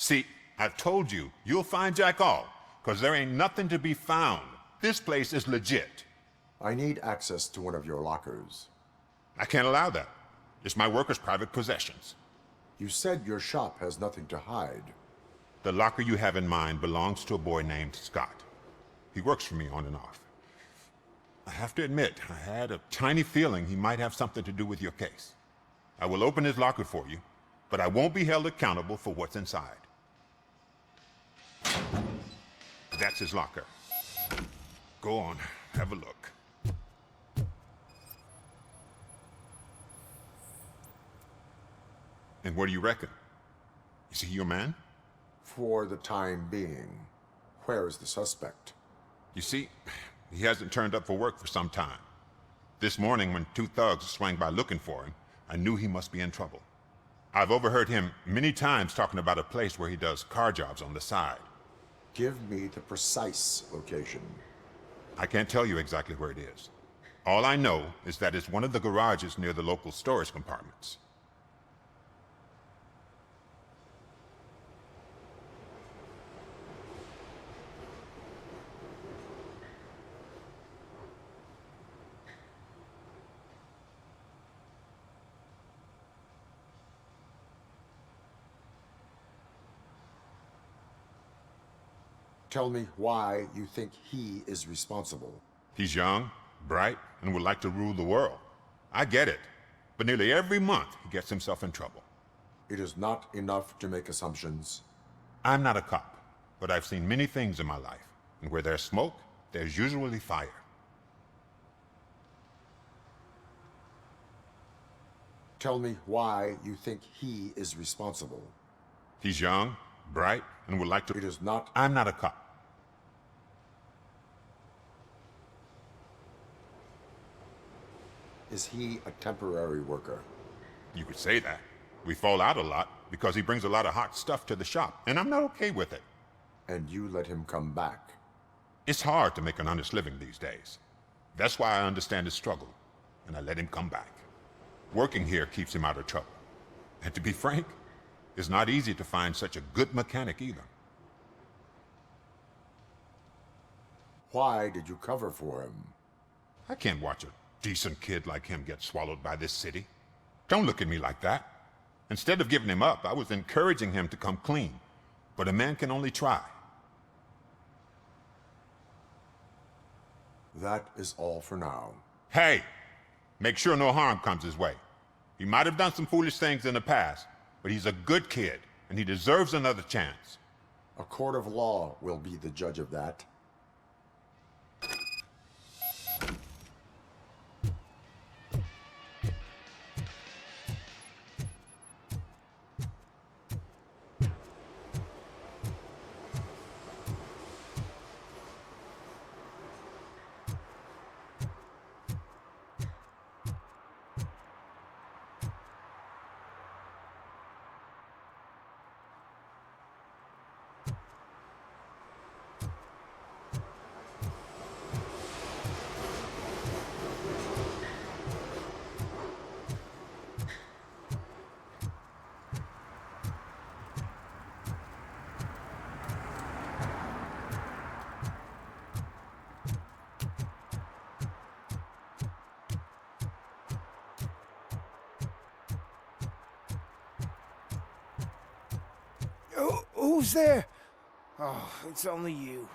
See, I've told you, you'll find Jack all, because there ain't nothing to be found. This place is legit. I need access to one of your lockers. I can't allow that. It's my workers' private possessions. You said your shop has nothing to hide. The locker you have in mind belongs to a boy named Scott. He works for me on and off. I have to admit, I had a tiny feeling he might have something to do with your case. I will open his locker for you, but I won't be held accountable for what's inside. That's his locker. Go on, have a look. And what do you reckon? Is he your man? For the time being. Where is the suspect? You see, he hasn't turned up for work for some time. This morning, when two thugs swang by looking for him, I knew he must be in trouble. I've overheard him many times talking about a place where he does car jobs on the side. Give me the precise location. I can't tell you exactly where it is. All I know is that it's one of the garages near the local storage compartments. Tell me why you think he is responsible. He's young, bright, and would like to rule the world. I get it. But nearly every month, he gets himself in trouble. It is not enough to make assumptions. I'm not a cop, but I've seen many things in my life. And where there's smoke, there's usually fire. Tell me why you think he is responsible. He's young, bright, and would like to... It is not... I'm not a cop. Is he a temporary worker? You could say that. We fall out a lot because he brings a lot of hot stuff to the shop, and I'm not okay with it. And you let him come back? It's hard to make an honest living these days. That's why I understand his struggle, and I let him come back. Working here keeps him out of trouble. And to be frank, it's not easy to find such a good mechanic either. Why did you cover for him? I can't watch a decent kid like him get swallowed by this city. Don't look at me like that. Instead of giving him up, I was encouraging him to come clean. But a man can only try. That is all for now. Hey! Make sure no harm comes his way. He might have done some foolish things in the past, but he's a good kid, and he deserves another chance. A court of law will be the judge of that. Who's there? Oh, it's only you.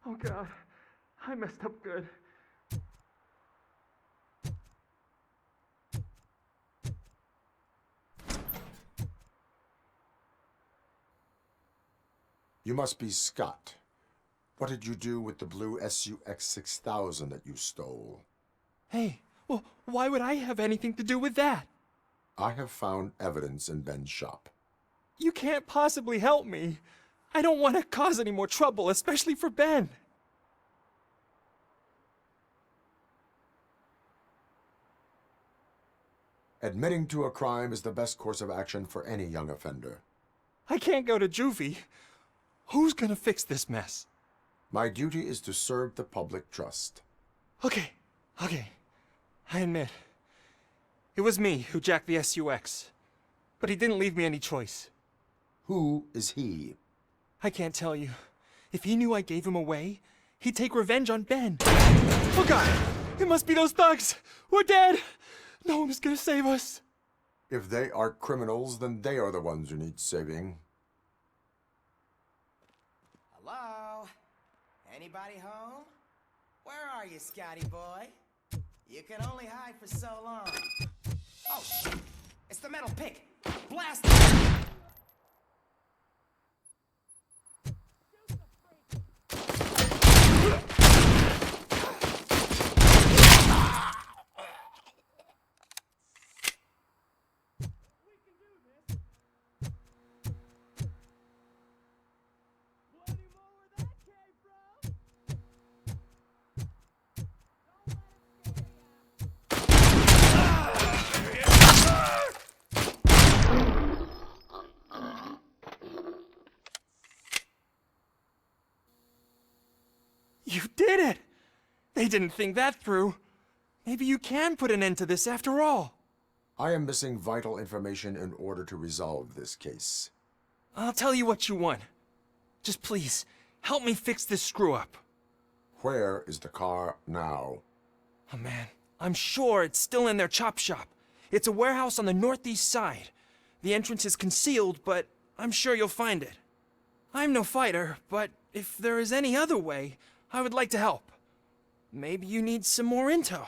Oh God, I messed up good. You must be Scott. What did you do with the blue SUX 6000 that you stole? Hey, well, why would I have anything to do with that? I have found evidence in Ben's shop. You can't possibly help me. I don't want to cause any more trouble, especially for Ben. Admitting to a crime is the best course of action for any young offender. I can't go to juvie. Who's gonna fix this mess? My duty is to serve the public trust. Okay. I admit. It was me who jacked the SUX. But he didn't leave me any choice. Who is he? I can't tell you. If he knew I gave him away, he'd take revenge on Ben. Oh God! It must be those thugs! We're dead! No one is gonna save us. If they are criminals, then they are the ones who need saving. Hello? Anybody home? Where are you, Scotty boy? You can only hide for so long. Oh, shit! It's the metal pick! Blast it! You did it! They didn't think that through. Maybe you can put an end to this after all. I am missing vital information in order to resolve this case. I'll tell you what you want. Just please, help me fix this screw-up. Where is the car now? Oh man, I'm sure it's still in their chop shop. It's a warehouse on the northeast side. The entrance is concealed, but I'm sure you'll find it. I'm no fighter, but if there is any other way, I would like to help. Maybe you need some more intel.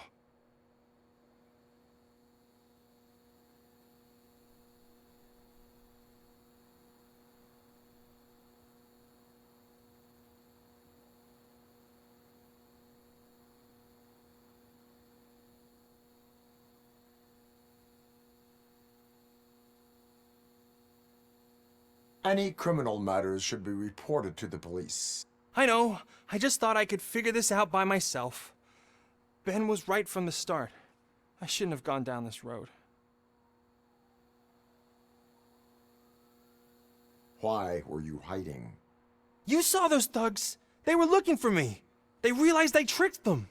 Any criminal matters should be reported to the police. I know. I just thought I could figure this out by myself. Ben was right from the start. I shouldn't have gone down this road. Why were you hiding? You saw those thugs. They were looking for me. They realized I tricked them.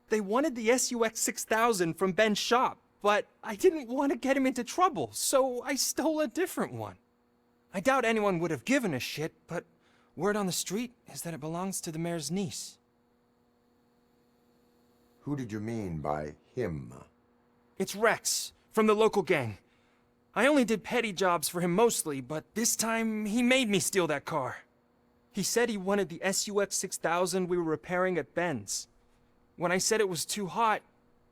They wanted the SUX 6000 from Ben's shop, but I didn't want to get him into trouble, so I stole a different one. I doubt anyone would have given a shit, but word on the street is that it belongs to the mayor's niece. Who did you mean by him? It's Rex, from the local gang. I only did petty jobs for him mostly, but this time he made me steal that car. He said he wanted the SUX 6000 we were repairing at Ben's. When I said it was too hot,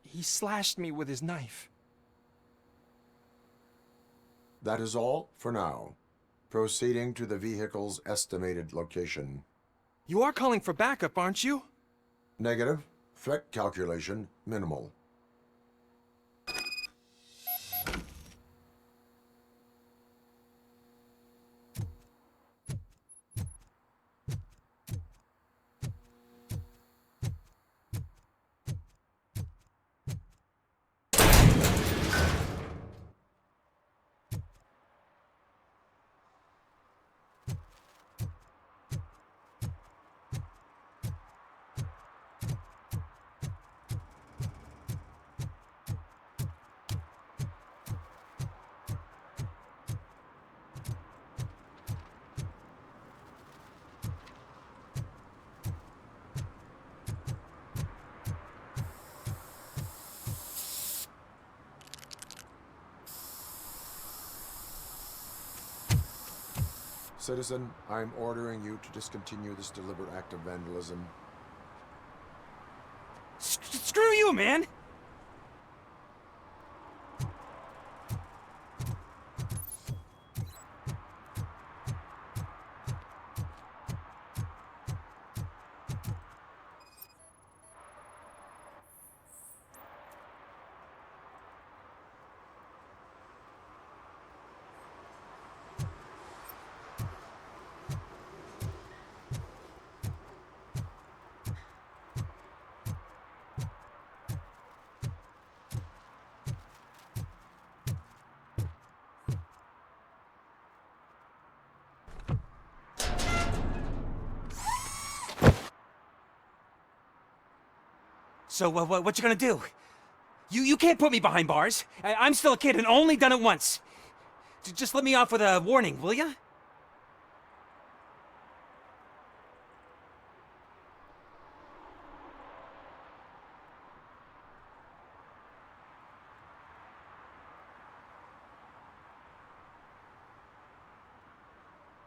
he slashed me with his knife. That is all for now. Proceeding to the vehicle's estimated location. You are calling for backup, aren't you? Negative. Threat calculation minimal. Citizen, I'm ordering you to discontinue this deliberate act of vandalism. Screw you, man! So, what you gonna do? You can't put me behind bars. I'm still a kid and only done it once. Just let me off with a warning, will ya?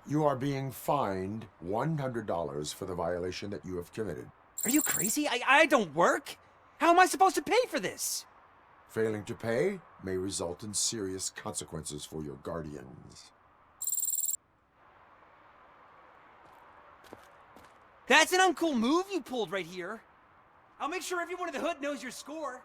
You are being fined $100 for the violation that you have committed. Are you crazy? I don't work. How am I supposed to pay for this? Failing to pay may result in serious consequences for your guardians. That's an uncool move you pulled right here. I'll make sure everyone in the hood knows your score.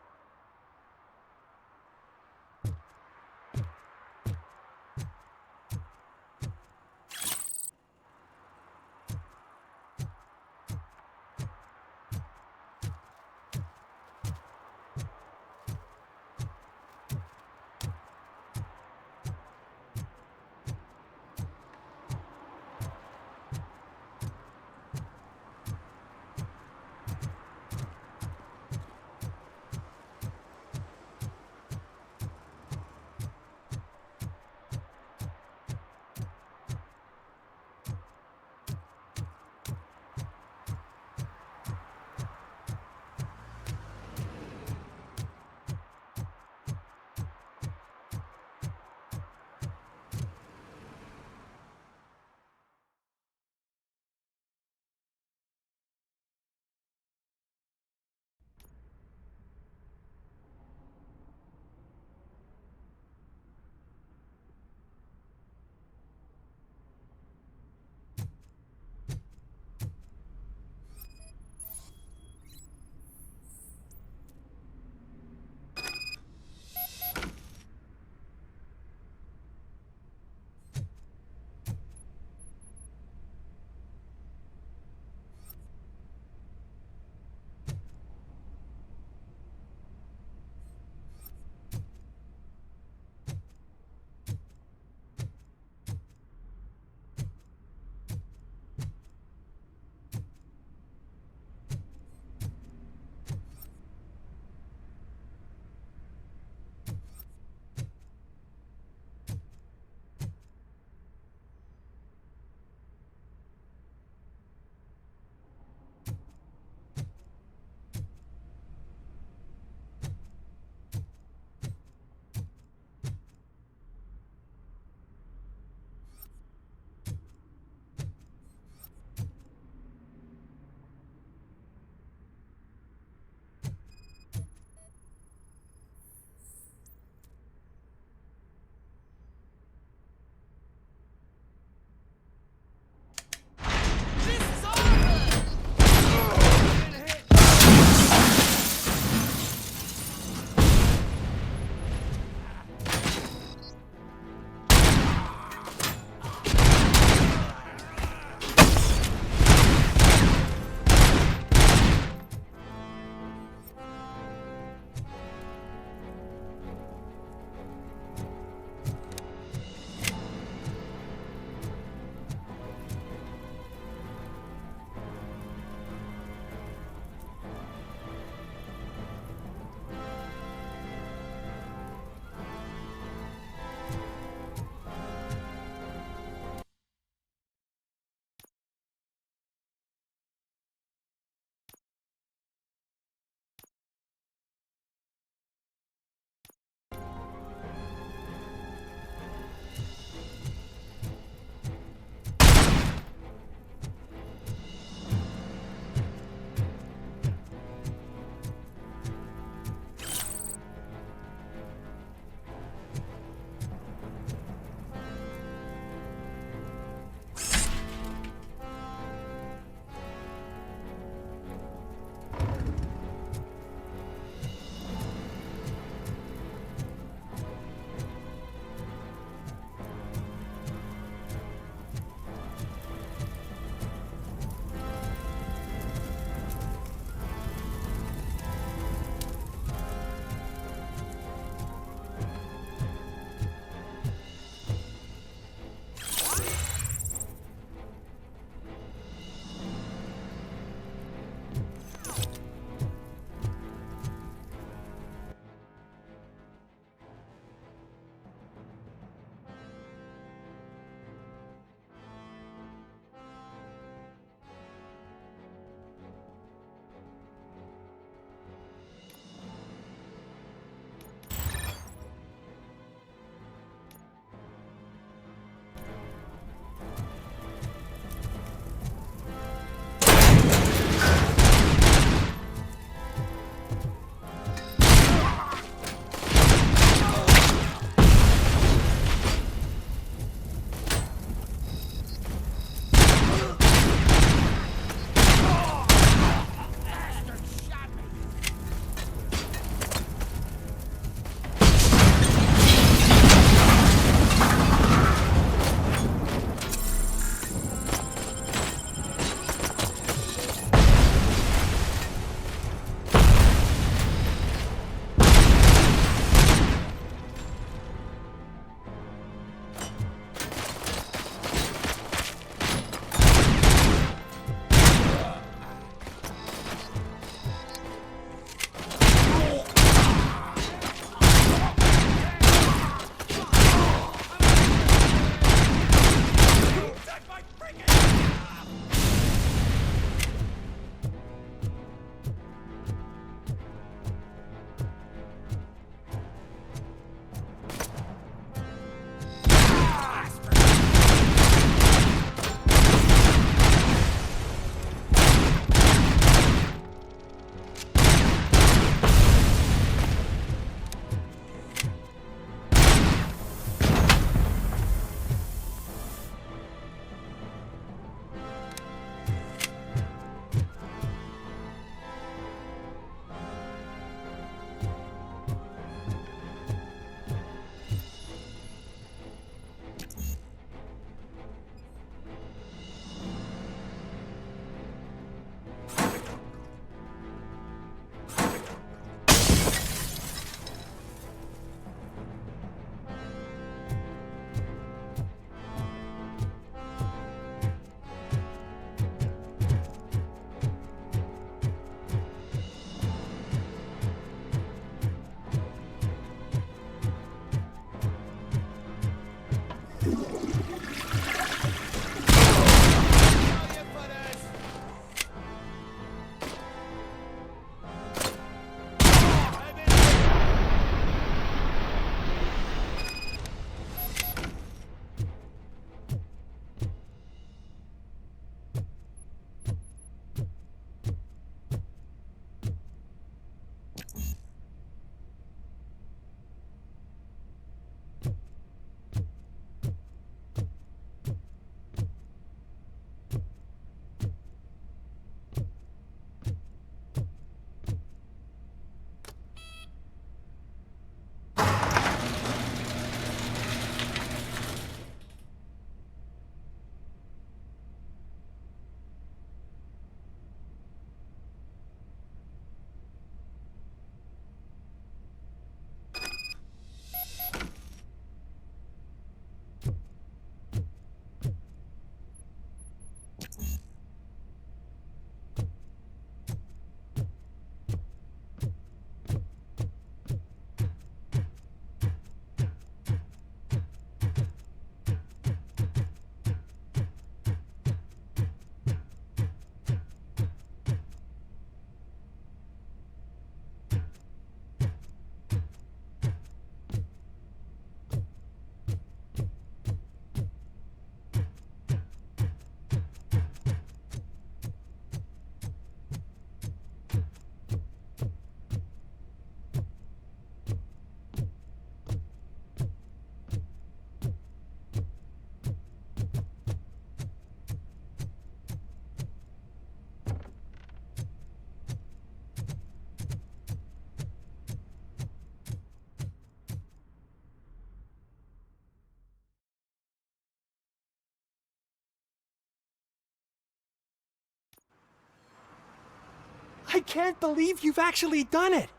I can't believe you've actually done it!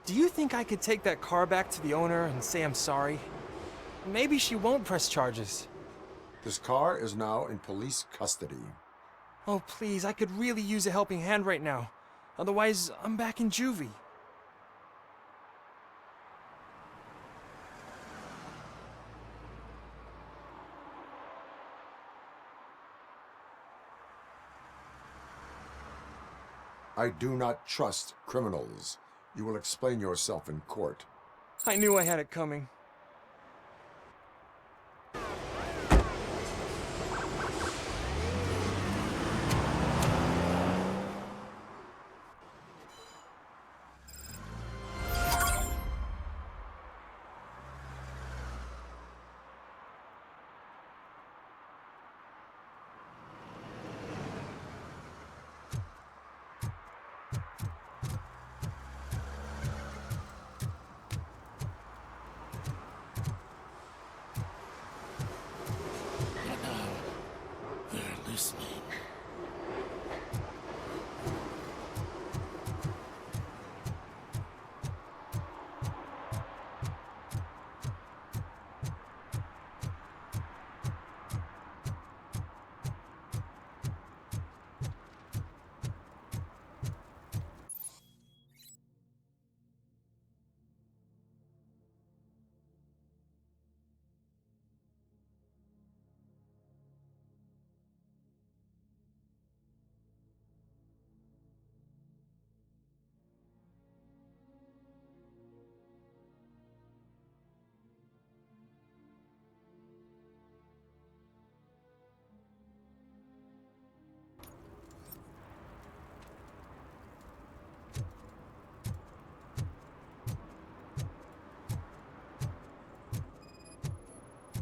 Do you think I could take that car back to the owner and say I'm sorry? Maybe she won't press charges. This car is now in police custody. Oh, please, I could really use a helping hand right now. Otherwise, I'm back in juvie. I do not trust criminals. You will explain yourself in court. I knew I had it coming.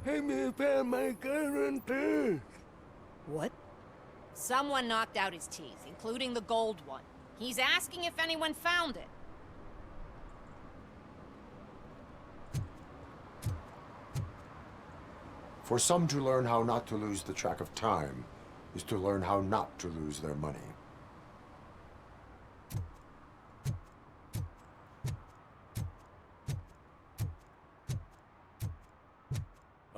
Hey, me found my current purse. What? Someone knocked out his teeth, including the gold one. He's asking if anyone found it. For some to learn how not to lose the track of time is to learn how not to lose their money.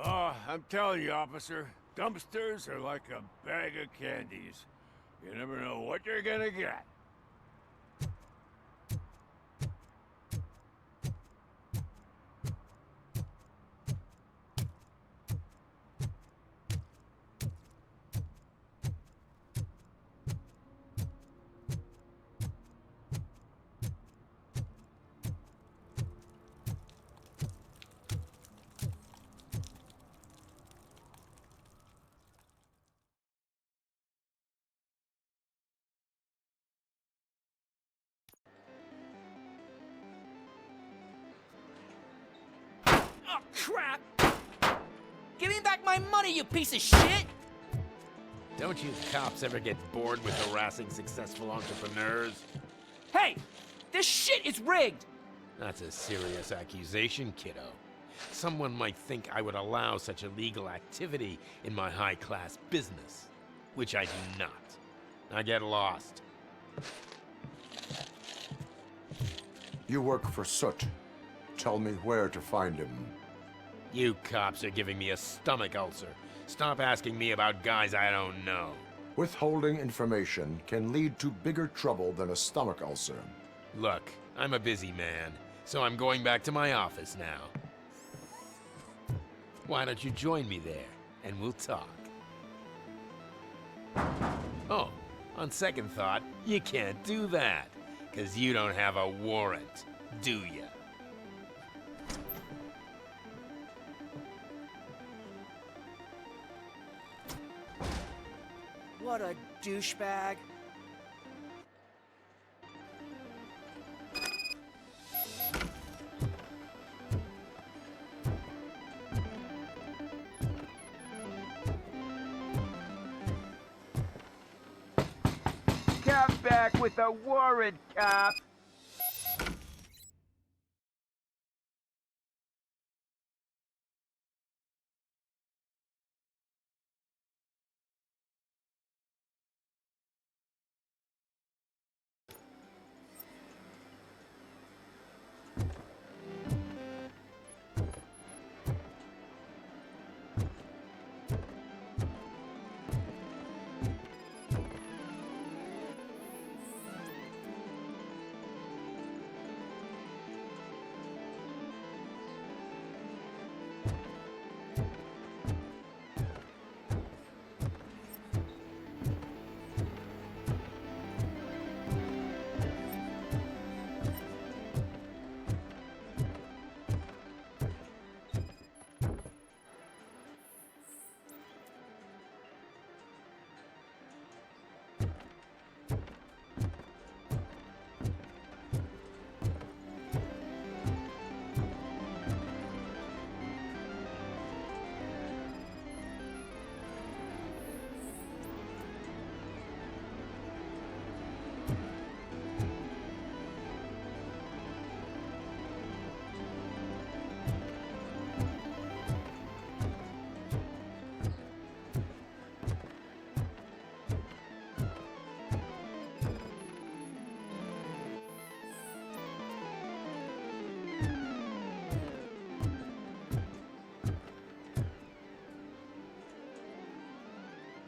Oh, I'm telling you, officer, dumpsters are like a bag of candies. You never know what you're gonna get. Oh, crap! Give me back my money, you piece of shit! Don't you cops ever get bored with harassing successful entrepreneurs? Hey! This shit is rigged! That's a serious accusation, kiddo. Someone might think I would allow such illegal activity in my high-class business, which I do not. I get lost. You work for Soot. Tell me where to find him. You cops are giving me a stomach ulcer. Stop asking me about guys I don't know. Withholding information can lead to bigger trouble than a stomach ulcer. Look, I'm a busy man, so I'm going back to my office now. Why don't you join me there, and we'll talk. Oh, on second thought, you can't do that, 'cause you don't have a warrant, do ya? What a douchebag. Come back with a warrant, cop!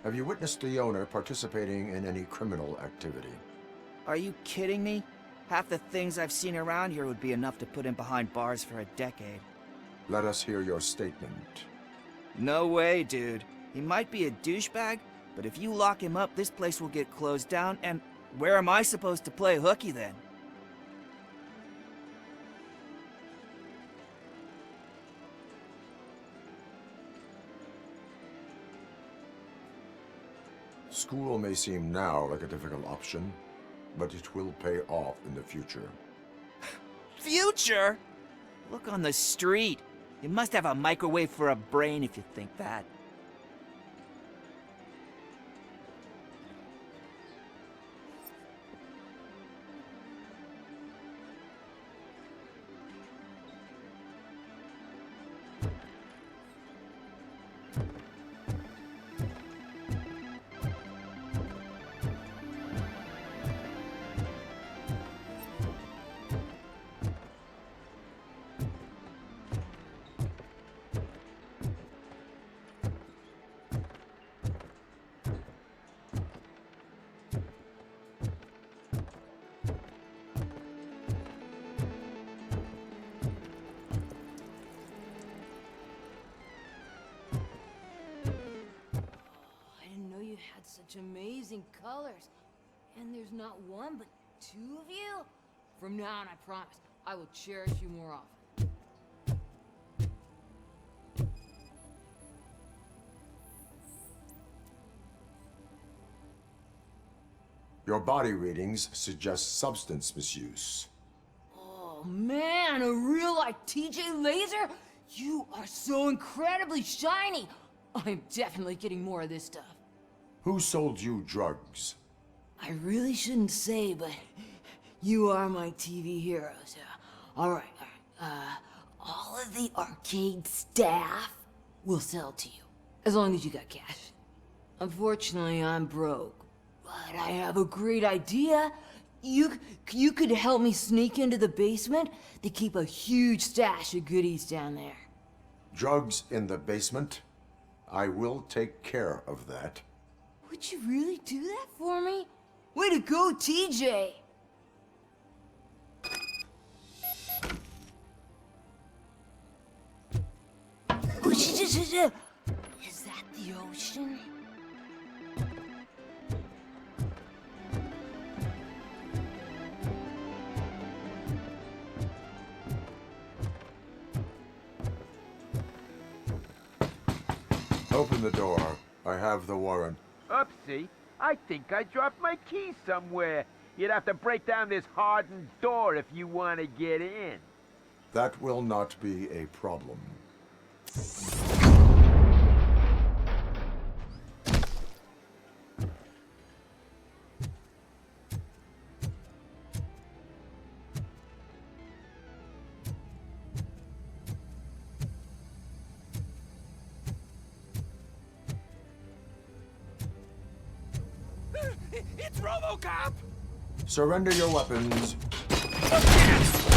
Have you witnessed the owner participating in any criminal activity? Are you kidding me? Half the things I've seen around here would be enough to put him behind bars for a decade. Let us hear your statement. No way, dude. He might be a douchebag, but if you lock him up, this place will get closed down, and where am I supposed to play hooky then? School may seem now like a difficult option, but it will pay off in the future. Future? Look on the street. You must have a microwave for a brain if you think that. Such amazing colors. And there's not one, but two of you? From now on, I promise, I will cherish you more often. Your body readings suggest substance misuse. Oh man, a real-life TJ Laser? You are so incredibly shiny. I'm definitely getting more of this stuff. Who sold you drugs? I really shouldn't say, but you are my TV heroes. All right. All of the arcade staff will sell to you, as long as you got cash. Unfortunately, I'm broke, but I have a great idea. You could help me sneak into the basement. They keep a huge stash of goodies down there. Drugs in the basement? I will take care of that. Would you really do that for me? Way to go, TJ! Is that the ocean? Open the door. I have the warrant. Oopsie. I think I dropped my key somewhere. You'd have to break down this hardened door if you want to get in. That will not be a problem. It's RoboCop! Surrender your weapons. Yes!